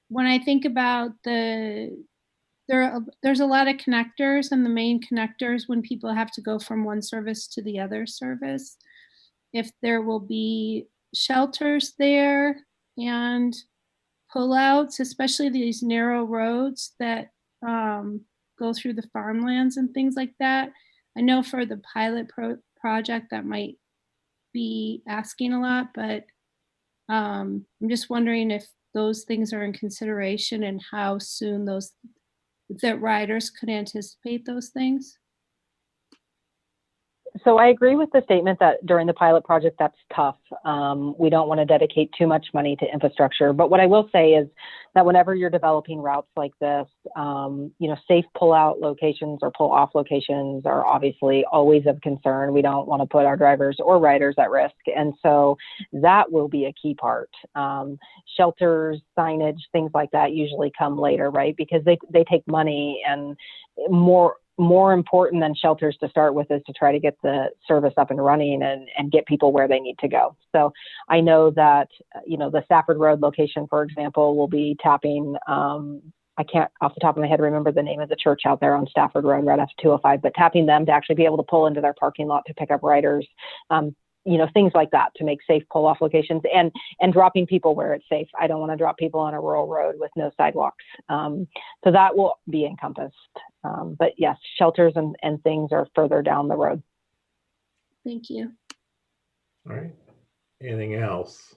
when I think about there's a lot of connectors, and the main connectors when people have to go from one service to the other service, if there will be shelters there and pullouts, especially these narrow roads that go through the farmlands and things like that. I know for the pilot project that might be asking a lot, but I'm just wondering if those things are in consideration and how soon that riders could anticipate those things. So I agree with the statement that during the pilot project, that's tough. We don't want to dedicate too much money to infrastructure. But what I will say is that whenever you're developing routes like this, safe pull-out locations or pull-off locations are obviously always of concern. We don't want to put our drivers or riders at risk. And so that will be a key part. Shelters, signage, things like that usually come later, right? Because they take money, and more important than shelters to start with is to try to get the service up and running and get people where they need to go. So I know that, the Stafford Road location, for example, will be tapping, I can't off the top of my head remember the name of the church out there on Stafford Road right after 205, but tapping them to actually be able to pull into their parking lot to pick up riders, things like that to make safe pull-off locations and dropping people where it's safe. I don't want to drop people on a rural road with no sidewalks. So that will be encompassed. But yes, shelters and things are further down the road. Thank you. All right. Anything else?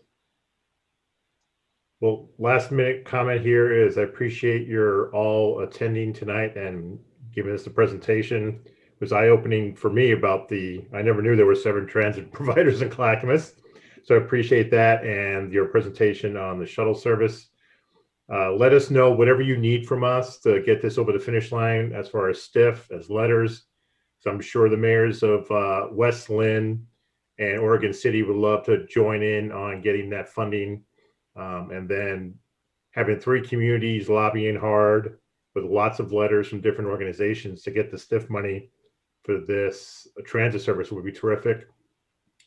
Well, last minute comment here is I appreciate your all attending tonight and giving us the presentation. It was eye-opening for me about I never knew there were 7 transit providers in Clackamas. So I appreciate that and your presentation on the shuttle service. Let us know whatever you need from us to get this over the finish line as far as stiff, as letters. So I'm sure the mayors of West Linn and Oregon City would love to join in on getting that funding. And then having 3 communities lobbying hard with lots of letters from different organizations to get the stiff money for this transit service would be terrific.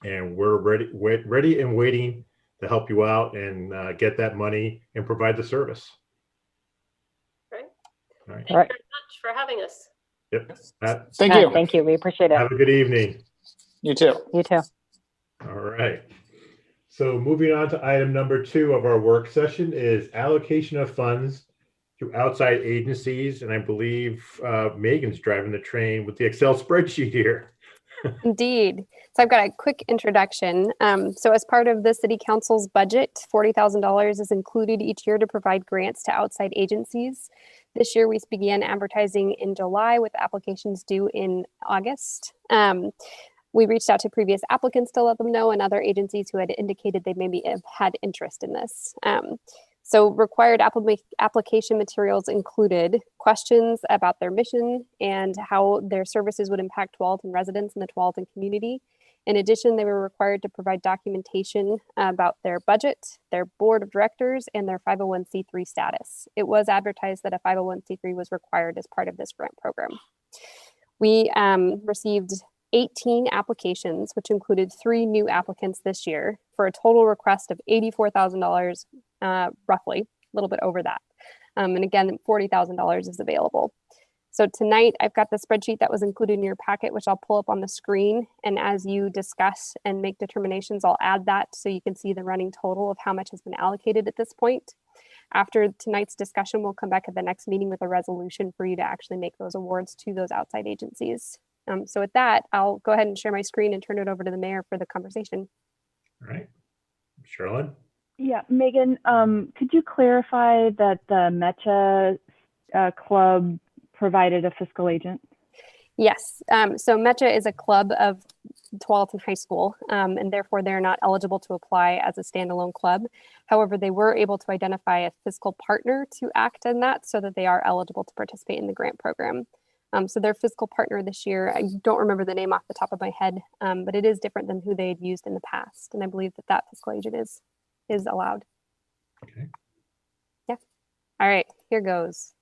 And we're ready and waiting to help you out and get that money and provide the service. Great. All right. Thank you very much for having us. Yep. Thank you. Thank you. We appreciate it. Have a good evening. You too. You too. All right. So moving on to item number 2 of our work session is allocation of funds to outside agencies, and I believe Megan's driving the train with the Excel spreadsheet here. Indeed. So I've got a quick introduction. So as part of the City Council's budget, $40,000 is included each year to provide grants to outside agencies. This year we began advertising in July with applications due in August. We reached out to previous applicants to let them know and other agencies who had indicated they maybe have had interest in this. So required application materials included questions about their mission and how their services would impact Tualatin residents and the Tualatin community. In addition, they were required to provide documentation about their budget, their board of directors, and their 501c3 status. It was advertised that a 501c3 was required as part of this grant program. We received 18 applications, which included 3 new applicants this year for a total request of $84,000, roughly, a little bit over that. And again, $40,000 is available. So tonight I've got the spreadsheet that was included in your packet, which I'll pull up on the screen. And as you discuss and make determinations, I'll add that so you can see the running total of how much has been allocated at this point. After tonight's discussion, we'll come back at the next meeting with a resolution for you to actually make those awards to those outside agencies. So with that, I'll go ahead and share my screen and turn it over to the mayor for the conversation. All right, Charlotte. Yeah, Megan, could you clarify that the MECHA club provided a fiscal agent? Yes, so MECHA is a club of Tualatin High School, and therefore they're not eligible to apply as a standalone club. However, they were able to identify a fiscal partner to act in that so that they are eligible to participate in the grant program. So their fiscal partner this year, I don't remember the name off the top of my head, but it is different than who they had used in the past. And I believe that that fiscal agent is allowed. Okay. Yeah. All right, here goes.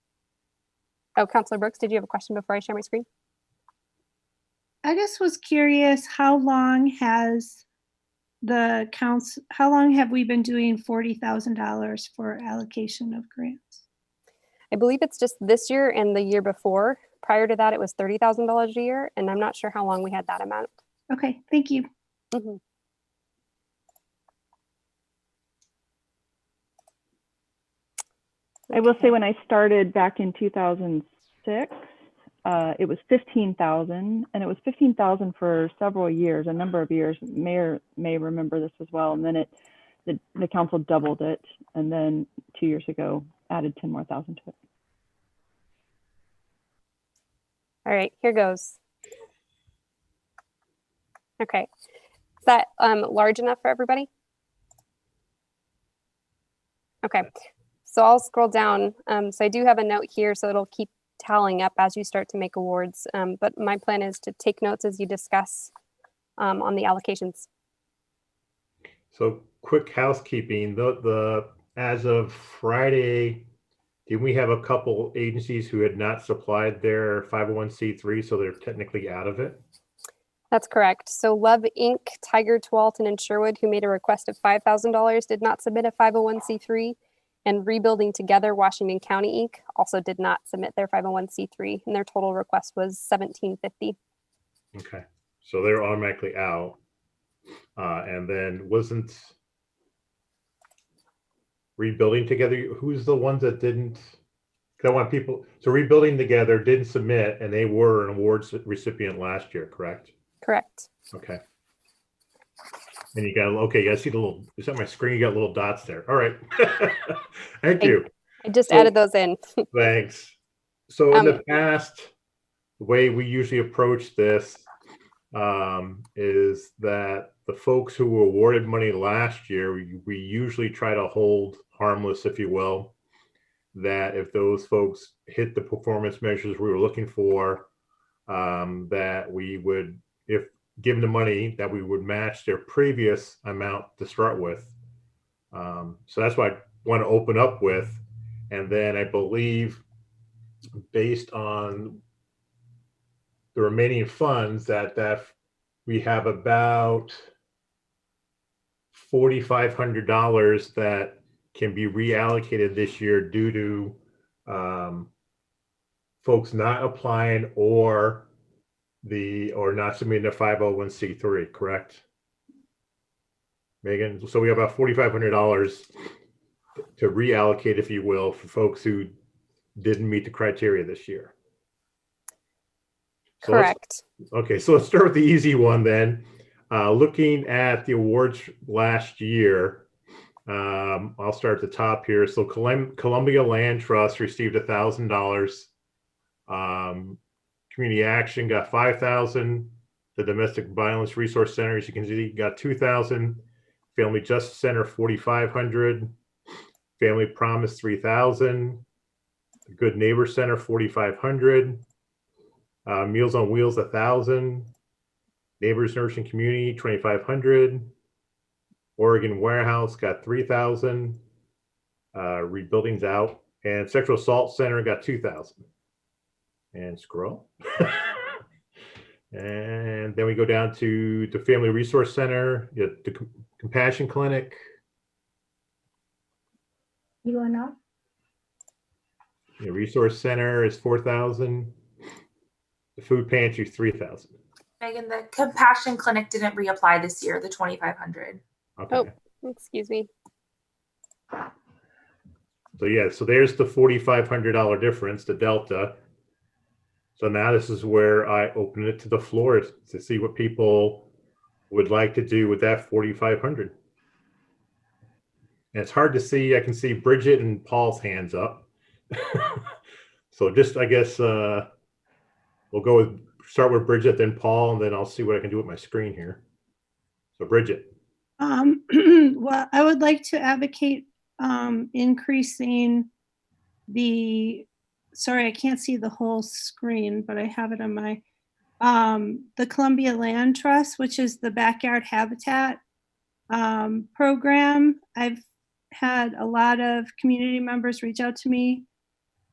Oh, Councilor Brooks, did you have a question before I share my screen? I just was curious, how long have we been doing $40,000 for allocation of grants? I believe it's just this year and the year before. Prior to that, it was $30,000 a year, and I'm not sure how long we had that amount. Okay, thank you. Mm-hmm. I will say when I started back in 2006, it was 15,000, and it was 15,000 for several years, a number of years. Mayor may remember this as well. And then the council doubled it, and then 2 years ago added 10 more thousand to it. All right, here goes. Okay, is that large enough for everybody? Okay, so I'll scroll down. So I do have a note here, so it'll keep tallying up as you start to make awards. But my plan is to take notes as you discuss on the allocations. So quick housekeeping, the as of Friday, did we have a couple agencies who had not supplied their 501c3, so they're technically out of it? That's correct. So Love Inc., Tiger, Tualatin, and Sherwood, who made a request of $5,000, did not submit a 501c3. And Rebuilding Together, Washington County Inc. also did not submit their 501c3, and their total request was $1,750. Okay, so they're automatically out. And then wasn't Rebuilding Together, who's the ones that didn't? Because I want people, so Rebuilding Together didn't submit, and they were an awards recipient last year, correct? Correct. Okay. And you got, okay, you guys see the little, is that my screen? You got little dots there. All right. Thank you. I just added those in. Thanks. So in the past, the way we usually approach this is that the folks who were awarded money last year, we usually try to hold harmless, if you will, that if those folks hit the performance measures we were looking for, that we would, if given the money, that we would match their previous amount to start with. So that's what I want to open up with. And then I believe based on the remaining funds that we have about $4,500 that can be reallocated this year due to folks not applying or not submitting a 501c3, correct? Megan, so we have about $4,500 to reallocate, if you will, for folks who didn't meet the criteria this year. So let's- Correct. Okay, so let's start with the easy one then. Looking at the awards last year, I'll start at the top here. So Columbia Land Trust received $1,000. Community Action got $5,000. The Domestic Violence Resource Center, as you can see, got $2,000. Family Justice Center, $4,500. Family Promise, $3,000. Good Neighbor Center, $4,500. Meals on Wheels, $1,000. Neighbors Nursing Community, $2,500. Oregon Warehouse got $3,000. Rebuilding's Out, and Sexual Assault Center got $2,000. And scroll. And then we go down to the Family Resource Center, the Compassion Clinic. You going up? The Resource Center is $4,000. The Food Pantry, $3,000. Megan, the Compassion Clinic didn't reapply this year, the 2,500. Okay. Oh, excuse me. So yeah, so there's the $4,500 difference, the delta. So now this is where I open it to the floor to see what people would like to do with that $4,500. And it's hard to see. I can see Bridget and Paul's hands up. So just, I guess, we'll start with Bridget, then Paul, and then I'll see what I can do with my screen here. So Bridget. Well, I would like to advocate increasing sorry, I can't see the whole screen, but I have it on my, the Columbia Land Trust, which is the backyard habitat program. I've had a lot of community members reach out to me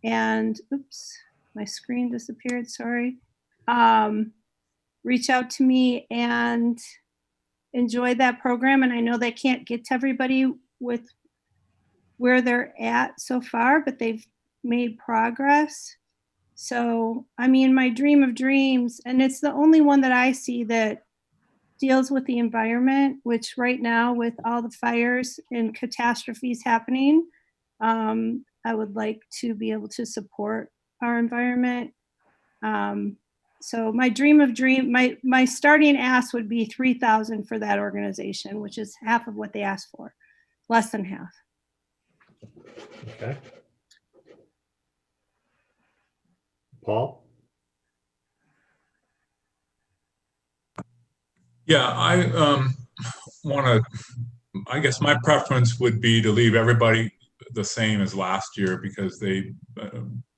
and, oops, my screen disappeared, sorry. Reach out to me and enjoy that program. And I know they can't get to everybody with where they're at so far, but they've made progress. So, I mean, my dream of dreams, and it's the only one that I see that deals with the environment, which right now with all the fires and catastrophes happening, I would like to be able to support our environment. So my dream of dream, my starting ask would be $3,000 for that organization, which is half of what they asked for, less than half. Okay. Paul? Yeah, I I guess my preference would be to leave everybody the same as last year, because they,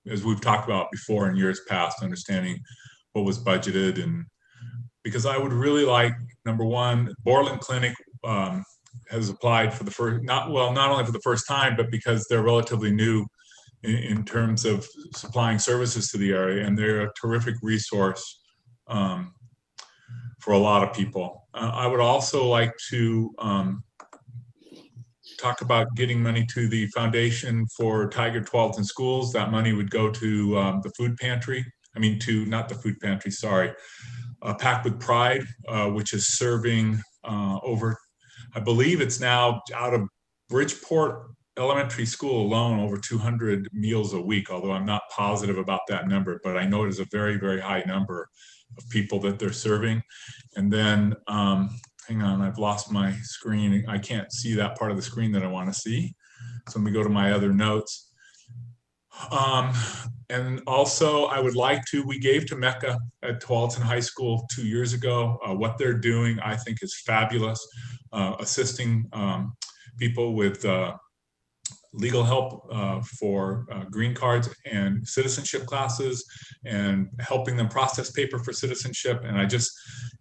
as we've talked about before in years past, understanding what was budgeted, and because I would really like, number one, Borland Clinic has applied for the first, not only for the first time, but because they're relatively new in terms of supplying services to the area, and they're a terrific resource for a lot of people. I would also like to talk about getting money to the Foundation for Tiger Tualatin Schools. That money would go to the food pantry. I mean, not the food pantry, sorry. Packed with Pride, which is serving over, I believe it's now out of Bridgeport Elementary School alone, over 200 meals a week, although I'm not positive about that number, but I know it is a very, very high number of people that they're serving. And then, hang on, I've lost my screen. I can't see that part of the screen that I want to see. So let me go to my other notes. And also I would like to, we gave to Mecca at Tualatin High School 2 years ago. What they're doing, I think, is fabulous, assisting people with legal help for green cards and citizenship classes, and helping them process paper for citizenship. And I just,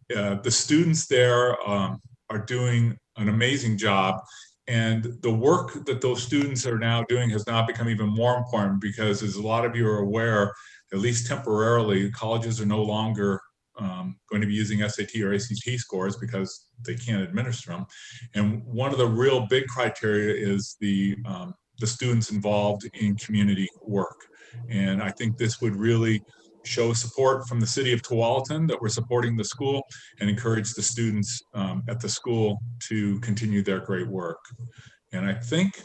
the students there are doing an amazing job. And the work that those students are now doing has now become even more important, because as a lot of you are aware, at least temporarily, colleges are no longer going to be using SAT or ACT scores because they can't administer them. And one of the real big criteria is the students involved in community work. And I think this would really show support from the city of Tualatin that we're supporting the school, and encourage the students at the school to continue their great work. And I think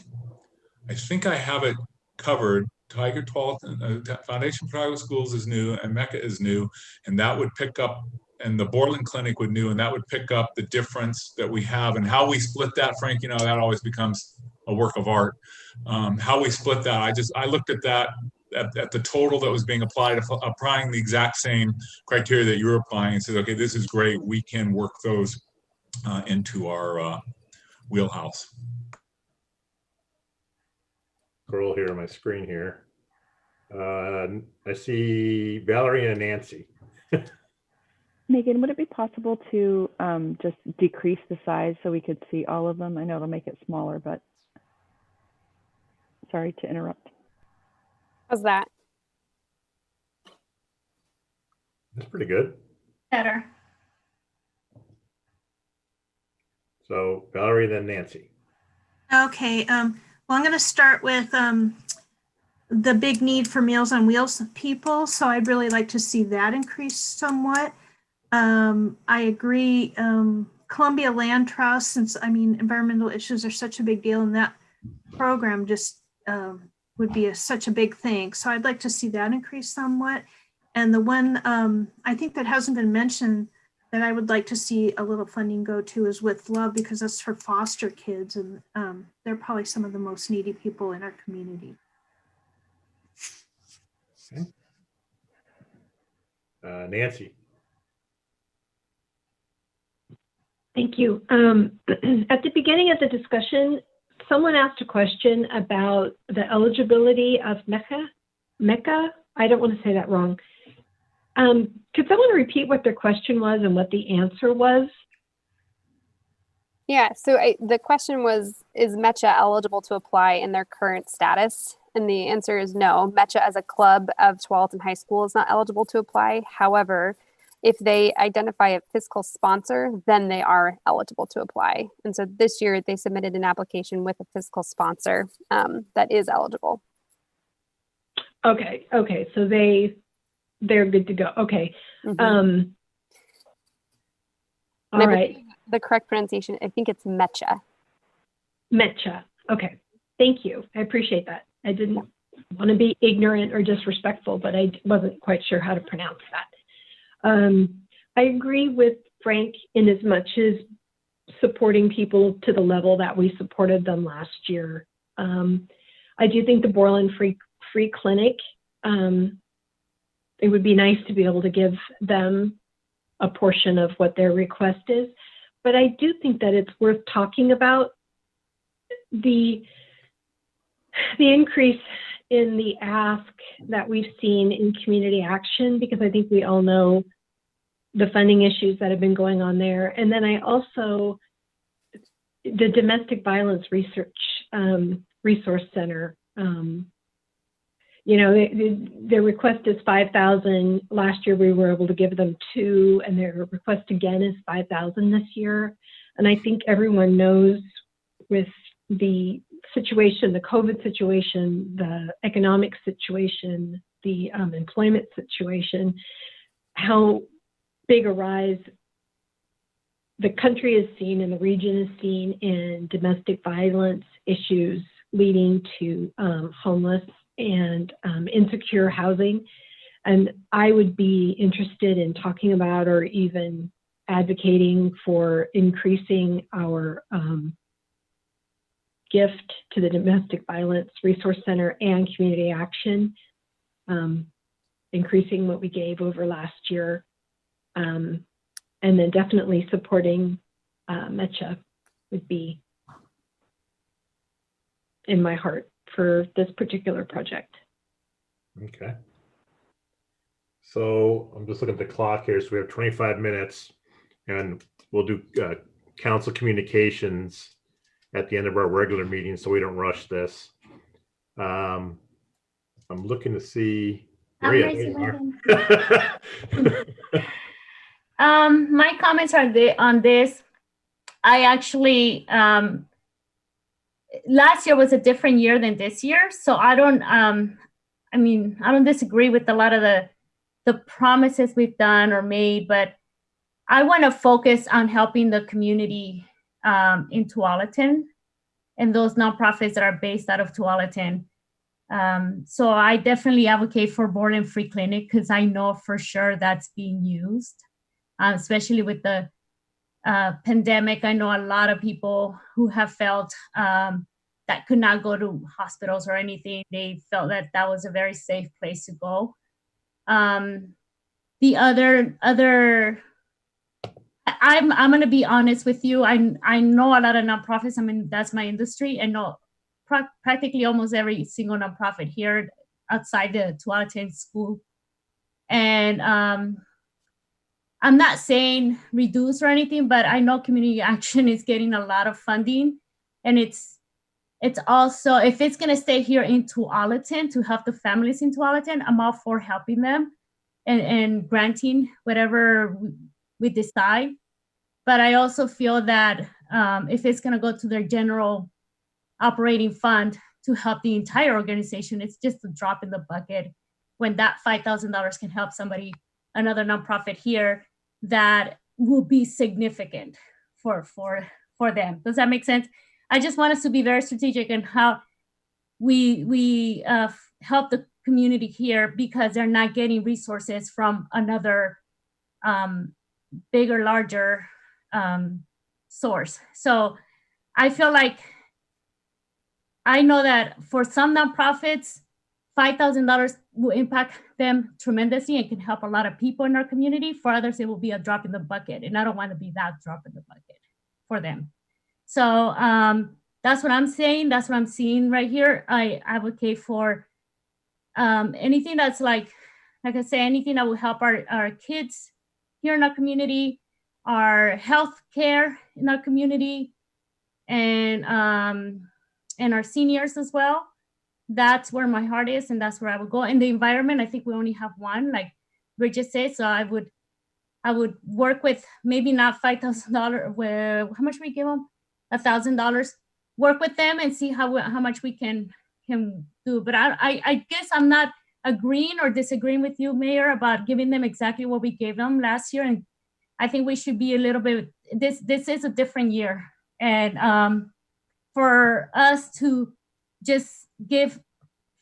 I have it covered. Tiger Tualatin, Foundation for Iowa Schools is new, and Mecca is new, and that would pick up, and the Borland Clinic would new, and that would pick up the difference that we have, and how we split that, Frank, you know, that always becomes a work of art. How we split that, I looked at that, at the total that was being applied, applying the exact same criteria that you're applying, and said, okay, this is great, we can work those into our wheelhouse. Scroll here on my screen here. I see Valerie and Nancy. Megan, would it be possible to just decrease the size so we could see all of them? I know it'll make it smaller, but sorry to interrupt. How's that? That's pretty good. Better. So Valerie, then Nancy. Okay, well, I'm going to start with the big need for Meals on Wheels people. So I'd really like to see that increase somewhat. I agree. Columbia Land Trust, since I mean, environmental issues are such a big deal, and that program just would be such a big thing. So I'd like to see that increase somewhat. And the one I think that hasn't been mentioned that I would like to see a little funding go to is With Love, because that's for foster kids, and they're probably some of the most needy people in our community. Okay. Nancy. Thank you. At the beginning of the discussion, someone asked a question about the eligibility of Mecca. I don't want to say that wrong. Could someone repeat what their question was and what the answer was? Yeah, so the question was, is MECHA eligible to apply in their current status? And the answer is no. MECHA as a club of Tualatin High School is not eligible to apply. However, if they identify a fiscal sponsor, then they are eligible to apply. And so this year they submitted an application with a fiscal sponsor that is eligible. Okay, so they're good to go. Okay. Mm-hmm. All right. The correct pronunciation, I think it's MECHA. MECHA. Okay. Thank you. I appreciate that. I didn't want to be ignorant or disrespectful, but I wasn't quite sure how to pronounce that. I agree with Frank in as much as supporting people to the level that we supported them last year. I do think the Borland Free Clinic, it would be nice to be able to give them a portion of what their request is, but I do think that it's worth talking about the increase in the ask that we've seen in community action, because I think we all know the funding issues that have been going on there. And then I also, the Domestic Violence Research Resource Center, you know, their request is 5,000. Last year we were able to give them 2, and their request again is 5,000 this year. And I think everyone knows with the situation, the COVID situation, the economic situation, the employment situation, how big a rise the country has seen and the region has seen in domestic violence issues leading to homeless and insecure housing. And I would be interested in talking about or even advocating for increasing our gift to the Domestic Violence Resource Center and Community Action, increasing what we gave over last year, and then definitely supporting MECHA would be in my heart for this particular project. Okay. So I'm just looking at the clock here. So we have 25 minutes, and we'll do council communications at the end of our regular meeting, so we don't rush this. I'm looking to see. My comments are on this. I actually, last year was a different year than this year, so I don't disagree with a lot of the promises we've done or made, but I want to focus on helping the community in Tualatin and those nonprofits that are based out of Tualatin. So I definitely advocate for boredom free clinic because I know for sure that's being used, especially with the pandemic. I know a lot of people who have felt that could not go to hospitals or anything. They felt that that was a very safe place to go. The other, I'm going to be honest with you. I know a lot of nonprofits. I mean, that's my industry. I know practically almost every single nonprofit here outside the Tualatin school. And I'm not saying reduce or anything, but I know community action is getting a lot of funding. And it's also, if it's going to stay here in Tualatin to help the families in Tualatin, I'm all for helping them and granting whatever we decide. But I also feel that if it's going to go to their general operating fund to help the entire organization, it's just a drop in the bucket when that $5,000 can help somebody, another nonprofit here, that will be significant for them. Does that make sense? I just want us to be very strategic in how we help the community here, because they're not getting resources from another bigger, larger source. So I feel like, I know that for some nonprofits, $5,000 will impact them tremendously and can help a lot of people in our community. For others, it will be a drop in the bucket, and I don't want to be that drop in the bucket for them. So that's what I'm saying. That's what I'm seeing right here. I advocate for anything that's like I say, anything that will help our kids here in our community, our health care in our community, and our seniors as well. That's where my heart is, and that's where I would go. In the environment, I think we only have one, like Bridget said. So I would work with maybe not $5,000. How much we give them? $1,000. Work with them and see how much we can do. But I guess I'm not agreeing or disagreeing with you, Mayor, about giving them exactly what we gave them last year. And I think we should be a little bit. This is a different year, and for us to just give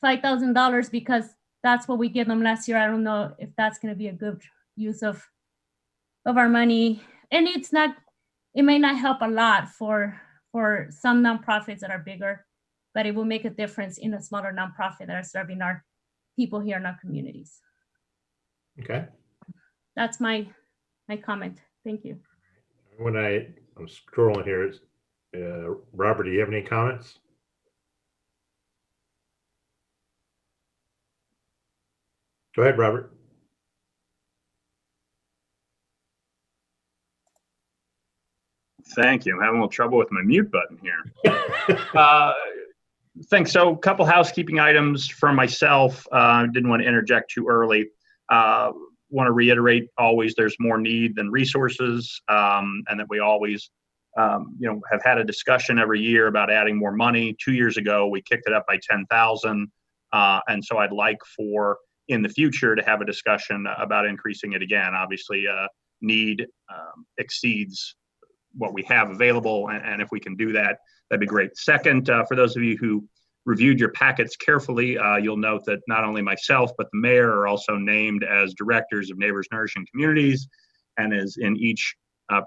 $5,000 because that's what we gave them last year, I don't know if that's going to be a good use of our money. And it's not. It may not help a lot for some nonprofits that are bigger, but it will make a difference in a smaller nonprofit that are serving our people here in our communities. Okay. That's my comment. Thank you. When I'm scrolling here, Robert, do you have any comments? Go ahead, Robert. Thank you. I'm having a little trouble with my mute button here. Thanks. So a couple housekeeping items from myself. Didn't want to interject too early. Want to reiterate, always there's more need than resources, and that we always have had a discussion every year about adding more money. 2 years ago, we kicked it up by 10,000. And so I'd like for in the future to have a discussion about increasing it again. Obviously, need exceeds what we have available, and if we can do that, that'd be great. Second, for those of you who reviewed your packets carefully, you'll note that not only myself, but the mayor are also named as directors of Neighbors Nourishing Communities, and as in each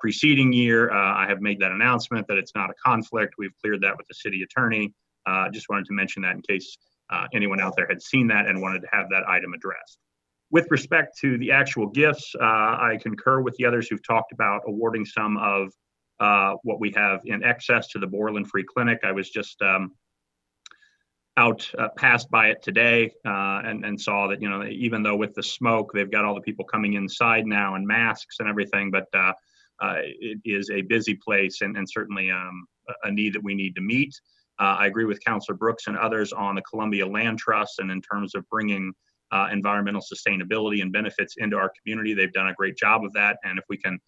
preceding year, I have made that announcement that it's not a conflict. We've cleared that with the city attorney. Just wanted to mention that in case anyone out there had seen that and wanted to have that item addressed. With respect to the actual gifts, I concur with the others who've talked about awarding some of what we have in excess to the Borland Free Clinic. I was just passed by it today and saw that, even though with the smoke, they've got all the people coming inside now and masks and everything, but it is a busy place and certainly a need that we need to meet. I agree with Councilor Brooks and others on the Columbia Land Trust, and in terms of bringing environmental sustainability and benefits into our community, they've done a great job of that. And if we can,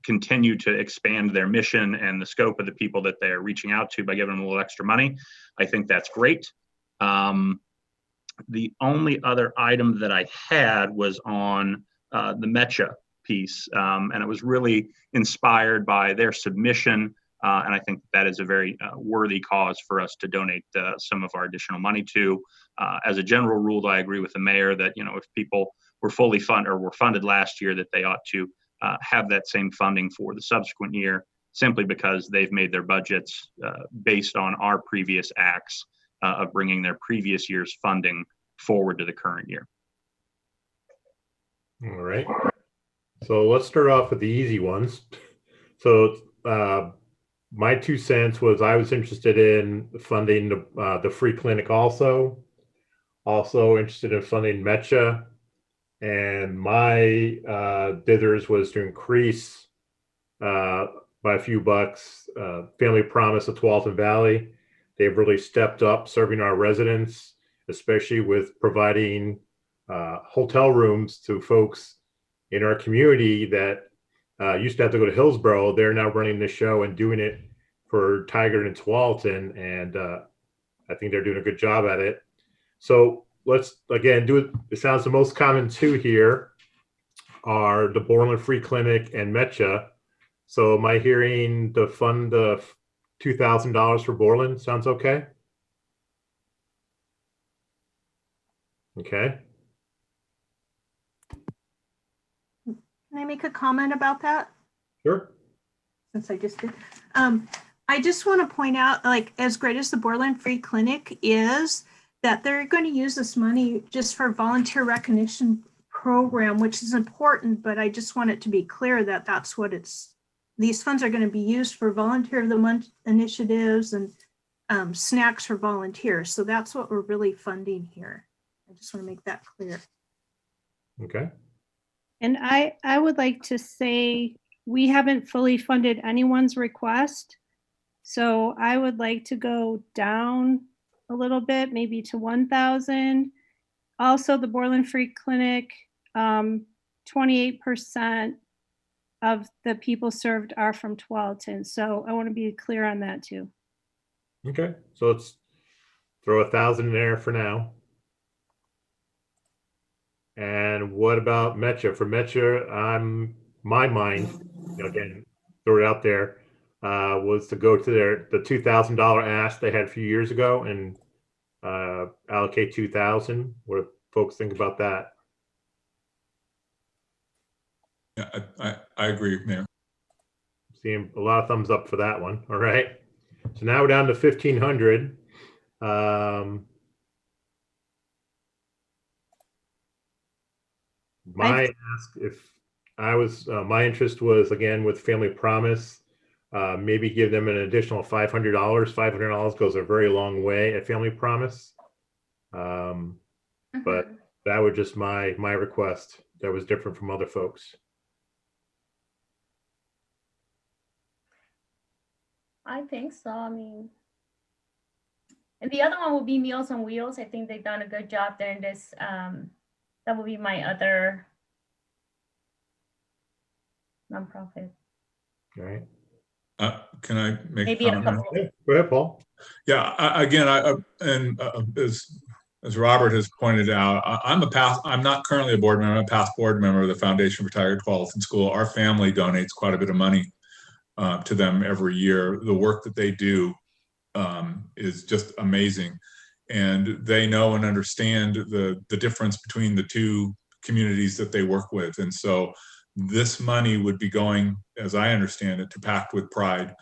continue to expand their mission and the scope of the people that they're reaching out to by giving them a little extra money, I think that's great. The only other item that I had was on the MECHA piece, and it was really inspired by their submission And I think that is a very worthy cause for us to donate some of our additional money to. As a general rule, I agree with the mayor that, if people were fully funded or were funded last year, that they ought to have that same funding for the subsequent year, simply because they've made their budgets based on our previous acts of bringing their previous year's funding forward to the current year. All right. So let's start off with the easy ones. So my 2 cents was I was interested in funding the free clinic also interested in funding MECHA, and my dithers was to increase by a few bucks Family Promise of Tualatin Valley. They've really stepped up serving our residents, especially with providing hotel rooms to folks in our community that used to have to go to Hillsborough. They're now running the show and doing it for Tigard and Tualatin, and I think they're doing a good job at it. So let's again do it. It sounds the most common two here are the Borland Free Clinic and MECHA. So am I hearing to fund the $2,000 for Borland? Sounds okay? Okay. Can I make a comment about that? Sure. Since I just did. I just want to point out, like, as great as the Borland Free Clinic is, that they're going to use this money just for volunteer recognition program, which is important, but I just want it to be clear that that's what these funds are going to be used for volunteer of the month initiatives and snacks for volunteers. So that's what we're really funding here. I just want to make that clear. Okay. And I would like to say we haven't fully funded anyone's request. So I would like to go down a little bit, maybe to 1,000. Also, the Borland Free Clinic, 28% of the people served are from Tualatin. So I want to be clear on that too. Okay. So let's throw 1,000 in there for now. And what about MECHA? For MECHA, my mind, again, throw it out there, was to go to the $2,000 ask they had a few years ago and allocate 2,000. What do folks think about that? Yeah, I agree, Mayor. Seeing a lot of thumbs up for that one. All right. So now we're down to 1,500. My ask, if I was, my interest was again with Family Promise, maybe give them an additional $500. $500 goes a very long way at Family Promise. But that was just my request. That was different from other folks. I think so. I mean, and the other one will be Meals on Wheels. I think they've done a good job there in this. That will be my other nonprofit. All right. Can I make Maybe a comment? Yeah, go ahead, Paul. Yeah, as Robert has pointed out, I'm not currently a board member. I'm a past board member of the Foundation for Tigard Tualatin School. Our family donates quite a bit of money to them every year. The work that they do is just amazing, and they know and understand the difference between the two communities that they work with. And so this money would be going, as I understand it, to Packed with Pride,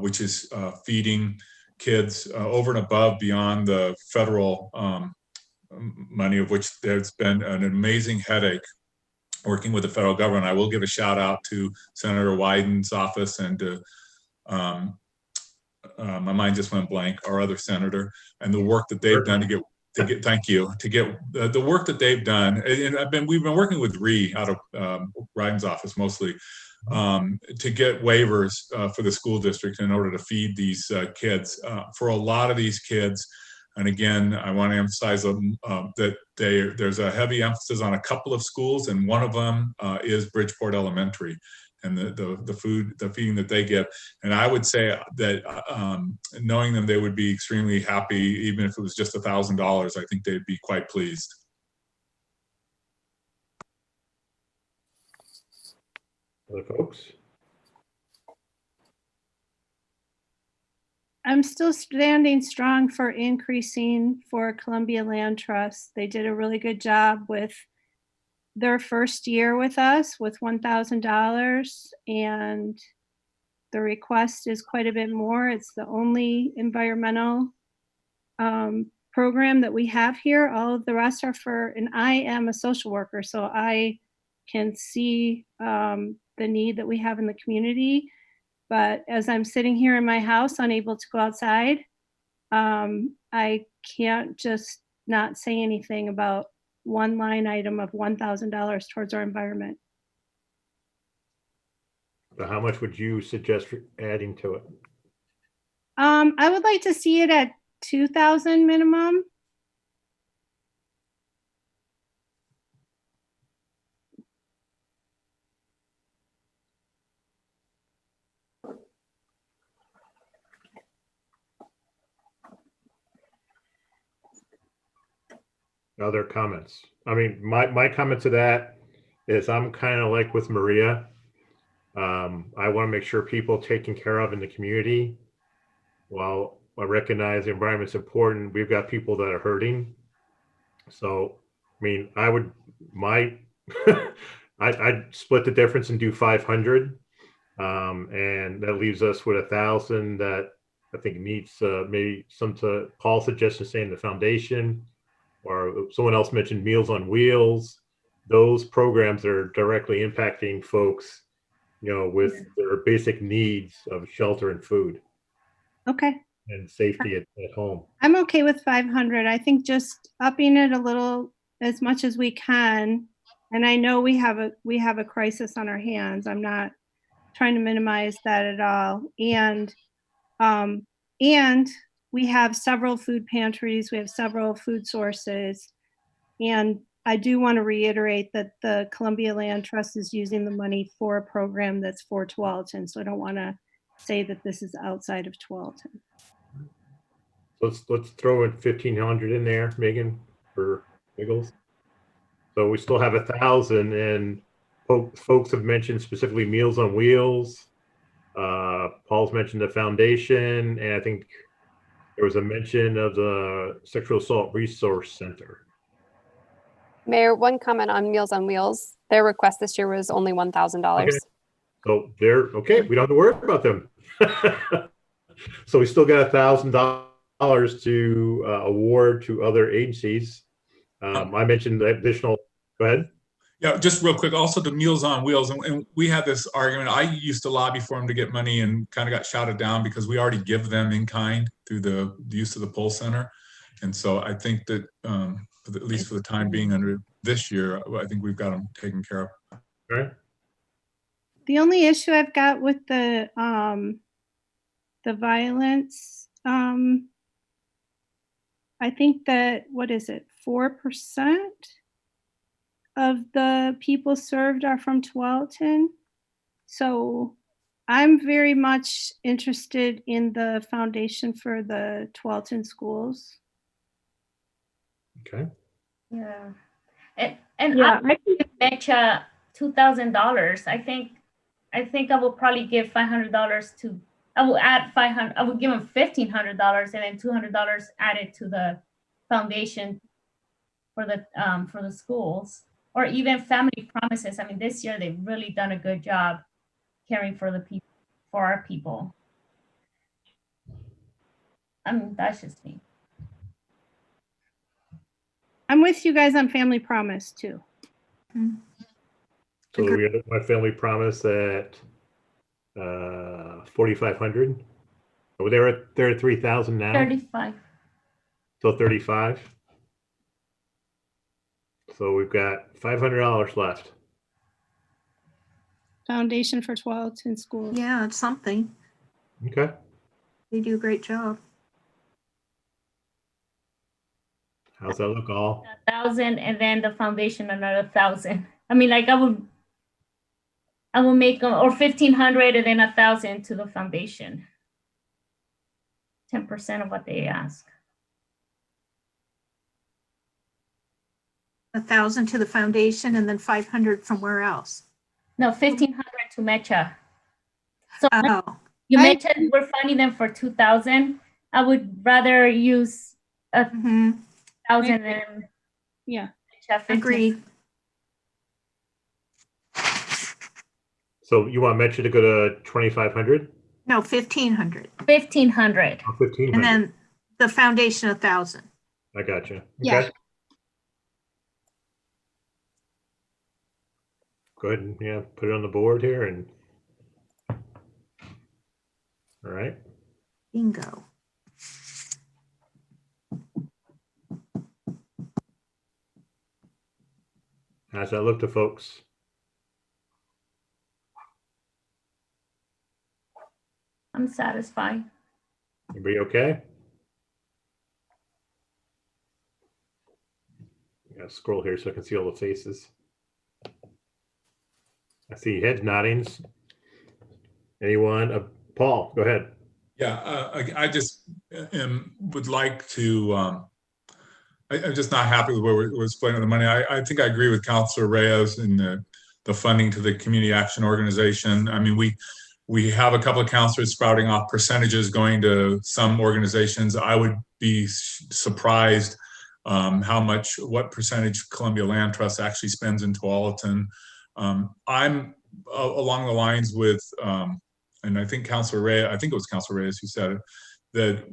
which is feeding kids over and above beyond the federal money, of which there's been an amazing headache working with the federal government. I will give a shout out to Senator Wyden's office and to my mind just went blank, our other senator, and the work that they've done to get the work that they've done. And we've been working with Ree out of Ryden's office mostly to get waivers for the school district in order to feed these kids. For a lot of these kids, and again, I want to emphasize that there's a heavy emphasis on a couple of schools, and one of them is Bridgeport Elementary, and the feeding that they get. And I would say that knowing them, they would be extremely happy, even if it was just $1,000. I think they'd be quite pleased. Other folks? I'm still standing strong for increasing for Columbia Land Trust. They did a really good job with their first year with us with $1,000, and the request is quite a bit more. It's the only environmental program that we have here. All of the rest are for, and I am a social worker, so I can see the need that we have in the community. But as I'm sitting here in my house, unable to go outside, I can't just not say anything about one line item of $1,000 towards our environment. So how much would you suggest adding to it? I would like to see it at 2,000 minimum. Other comments? I mean, my comment to that is I'm kind of like with Maria. I want to make sure people taken care of in the community. While I recognize the environment's important, we've got people that are hurting. So, I mean, I'd split the difference and do 500. And that leaves us with 1,000 that I think needs maybe some to Paul's suggestion saying the foundation, or someone else mentioned Meals on Wheels. Those programs are directly impacting folks, with their basic needs of shelter and food. Okay. And safety at home. I'm okay with 500. I think just upping it a little as much as we can. And I know we have a crisis on our hands. I'm not trying to minimize that at all. And we have several food pantries, we have several food sources. And I do want to reiterate that the Columbia Land Trust is using the money for a program that's for Tualatin. So I don't want to say that this is outside of Tualatin. Let's throw in 1,500 in there, Megan, for giggles. So we still have 1,000, and folks have mentioned specifically Meals on Wheels. Paul's mentioned the foundation, and I think there was a mention of the Sexual Assault Resource Center. Mayor, one comment on Meals on Wheels. Their request this year was only $1,000. Okay. So they're okay. We don't have to worry about them. So we still got $1,000 to award to other agencies. I mentioned the additional. Go ahead. Yeah, just real quick. Also, the Meals on Wheels, and we had this argument. I used to lobby for them to get money, and kind of got shouted down because we already give them in kind through the use of the poll center. And so I think that at least for the time being under this year, I think we've got them taken care of. All right. The only issue I've got with the violence, I think that, what is it, 4% of the people served are from Tualatin. So I'm very much interested in the foundation for the Tualatin schools. Okay. Yeah. And I bet you $2,000. I think I will probably give $500 to, I will add 500, I will give them $1,500 and then $200 added to the foundation for the schools, or even family promises. I mean, this year they've really done a good job caring for the people, for our people. That's just me. I'm with you guys on family promise too. So we have my family promise at 4,500. Oh, they're at 3,000 now. 35. So 35. So we've got $500 left. Foundation for Tualatin schools. Yeah, it's something. Okay. They do a great job. How's that look all? 1,000 and then the foundation another 1,000. I mean, like I will make them, or 1,500 and then 1,000 to the foundation. 10% of what they ask. 1,000 to the foundation and then 500 from where else? No, 1,500 to Mecha. So You mentioned we're funding them for 2,000. I would rather use 1,000 than yeah. Agreed. So you want Metro to go to 2,500? No, 1,500. 1,500. Oh, 1,500. And then the foundation 1,000. I got you. Yeah. Okay. Go ahead and put it on the board here and all right. Bingo. How's that look to folks? I'm satisfied. Everybody okay? I gotta scroll here so I can see all the faces. I see heads nodding. Anyone? Paul, go ahead. Yeah, I just would like to, I'm just not happy with where we're splitting the money. I think I agree with Councilor Reyes in the funding to the community action organization. I mean, we have a couple of councilors sprouting off percentages going to some organizations. I would be surprised what percentage Columbia Land Trust actually spends in Tualatin. I'm along the lines with, and I think Councilor Reyes, I think it was Councilor Reyes who said it, that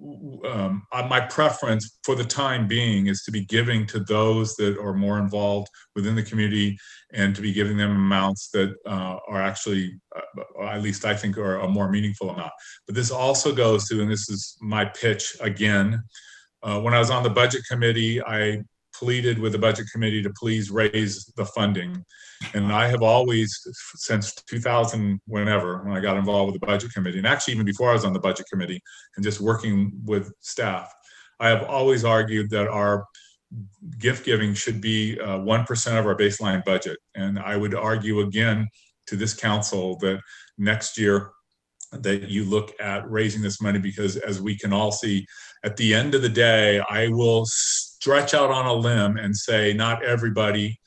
my preference for the time being is to be giving to those that are more involved within the community and to be giving them amounts that are actually, at least I think, are a more meaningful amount. But this also goes to, and this is my pitch again, when I was on the budget committee, I pleaded with the budget committee to please raise the funding. And I have always, since 2000, whenever, when I got involved with the budget committee, and actually even before I was on the budget committee and just working with staff, I have always argued that our gift giving should be 1% of our baseline budget. And I would argue again to this council that next year that you look at raising this money, because as we can all see, at the end of the day, I will stretch out on a limb and say not everybody,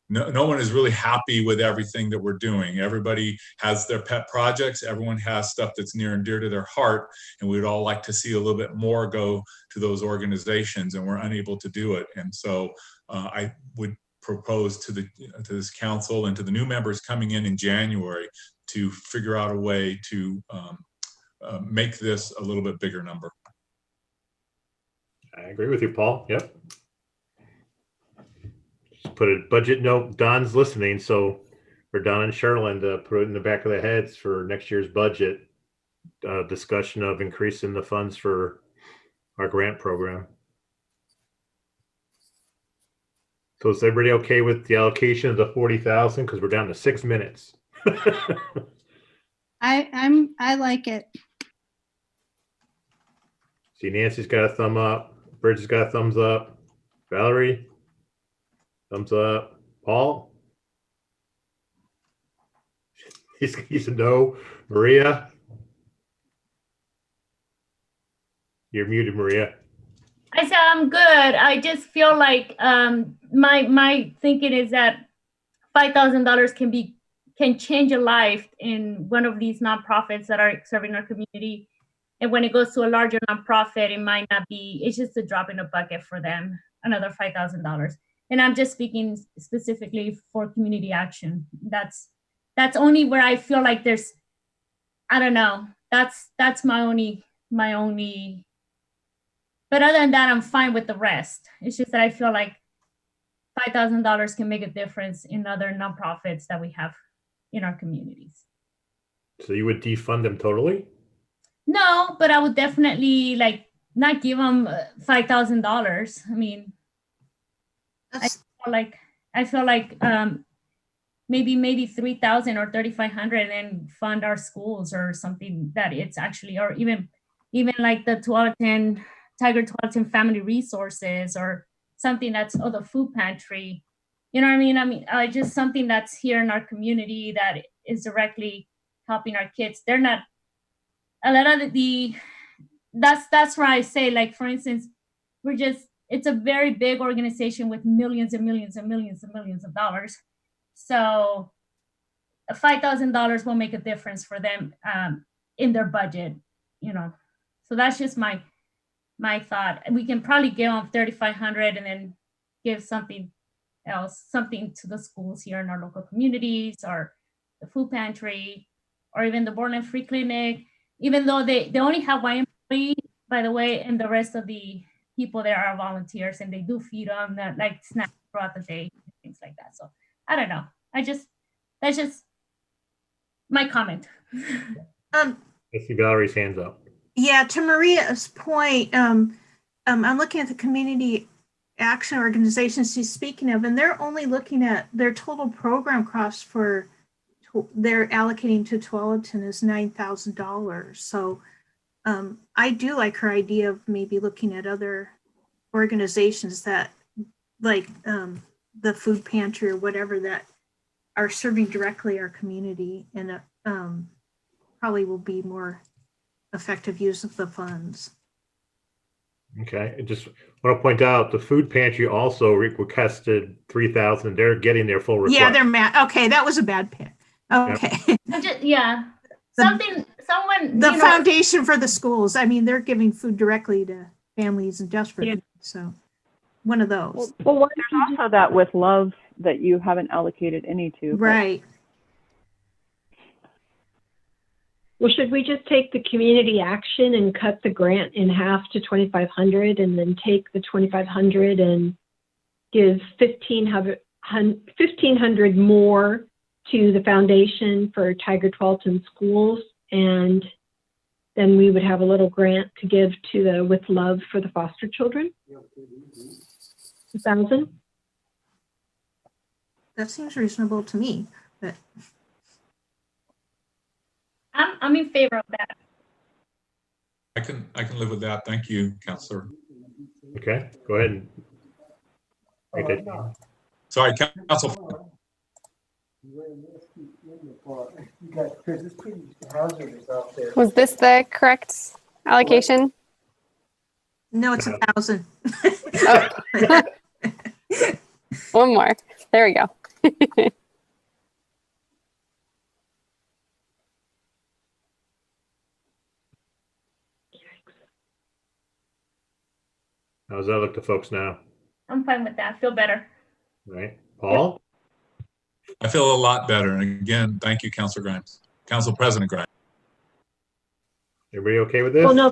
no one is really happy with everything that we're doing. Everybody has their pet projects. Everyone has stuff that's near and dear to their heart. And we'd all like to see a little bit more go to those organizations, and we're unable to do it. And so I would propose to this council and to the new members coming in January to figure out a way to make this a little bit bigger number. I agree with you, Paul. Yep. Just put a budget note. Don's listening, so for Don and Sherlyn to put it in the back of their heads for next year's budget discussion of increasing the funds for our grant program. So is everybody okay with the allocation of the 40,000? Because we're down to 6 minutes. I like it. See, Nancy's got a thumb up. Bridget's got a thumbs up. Valerie, thumbs up. Paul, he's a no. Maria, you're muted, Maria. I said I'm good. I just feel like my thinking is that $5,000 can change a life in one of these nonprofits that are serving our community. And when it goes to a larger nonprofit, it might not be, it's just a drop in a bucket for them, another $5,000. And I'm just speaking specifically for community action. That's only where I feel like there's, I don't know, that's my only, but other than that, I'm fine with the rest. It's just that I feel like $5,000 can make a difference in other nonprofits that we have in our communities. So you would defund them totally? No, but I would definitely not give them $5,000. I mean, I feel like maybe 3,000 or 3,500 and fund our schools or something that it's actually, or even like the Tiger Tualatin Family Resources or something that's the food pantry. You know what I mean? I mean, just something that's here in our community that is directly helping our kids. They're not a lot of that's why I say, like, for instance, it's a very big organization with millions and millions and millions and millions of dollars. So $5,000 will make a difference for them. in their budget, So that's just my thought. We can probably give them 3,500 and then give something else, something to the schools here in our local communities, or the food pantry, or even the Borderland Free Clinic, even though they only have one employee, by the way, and the rest of the people there are volunteers, and they do feed them like snacks throughout the day, things like that. So I don't know. That's just my comment. I see Valerie's hands up. Yeah, to Maria's point, I'm looking at the community action organizations she's speaking of, and they're only looking at their total program cost for they're allocating to Tualatin is $9,000. So I do like her idea of maybe looking at other organizations that, like the food pantry or whatever, that are serving directly our community, and probably will be more effective use of the funds. Okay, I just want to point out the food pantry also requested 3,000. They're getting their full request. Yeah, they're mad. Okay, that was a bad pick. Okay. Yep. The foundation for the schools. I mean, they're giving food directly to families in desperate. Yeah. So one of those. Well, there's also that with love that you haven't allocated any to. Right. Well, should we just take the community action and cut the grant in half to 2,500, and then take the 2,500 and give 1,500 more to the foundation for Tiger Tualatin schools, and then we would have a little grant to give to the With Love for the foster children? 1,000? That seems reasonable to me, but I'm in favor of that. I can live with that. Thank you, Councilor. Okay, go ahead. And Sorry, Council. Was this the correct allocation? No, it's 1,000. Oh. One more. There we go. how does that look to folks now? I'm fine with that. I feel better. All right, Paul? I feel a lot better. And again, thank you, Councilor Grimes. Council President Grimes. Everybody okay with this? Well, no,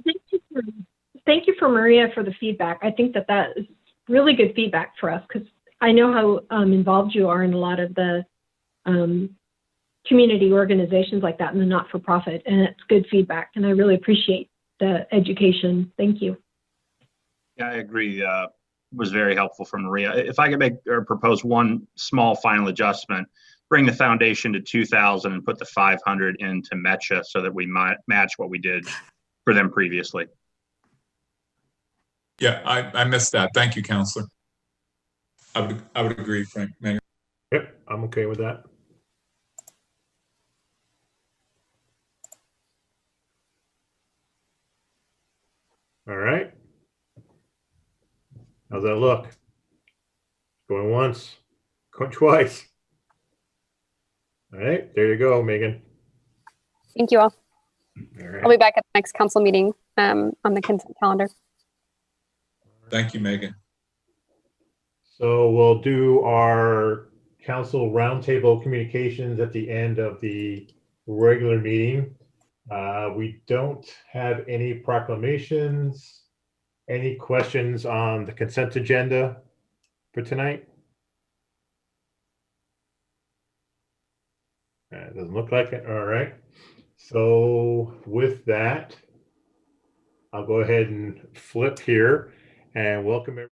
thank you for Maria for the feedback. I think that is really good feedback for us, because I know how involved you are in a lot of the community organizations like that and the not-for-profit, and it's good feedback, and I really appreciate the education. Thank you. Yeah, I agree. Was very helpful from Maria. If I could make or propose one small final adjustment, bring the foundation to 2,000 and put the 500 into MECHA so that we might match what we did for them previously. Yeah, I missed that. Thank you, Councilor. I would agree, Frank. Mayor. Yep, I'm okay with that. All right. How's that look? Going once, going twice. All right, there you go, Megan. Thank you all. All right. I'll be back at the next council meeting on the consent calendar. Thank you, Megan. So we'll do our council roundtable communications at the end of the regular meeting. We don't have any proclamations. Any questions on the consent agenda for tonight? It doesn't look like it. All right. So with that, I'll go ahead and flip here and welcome everyone.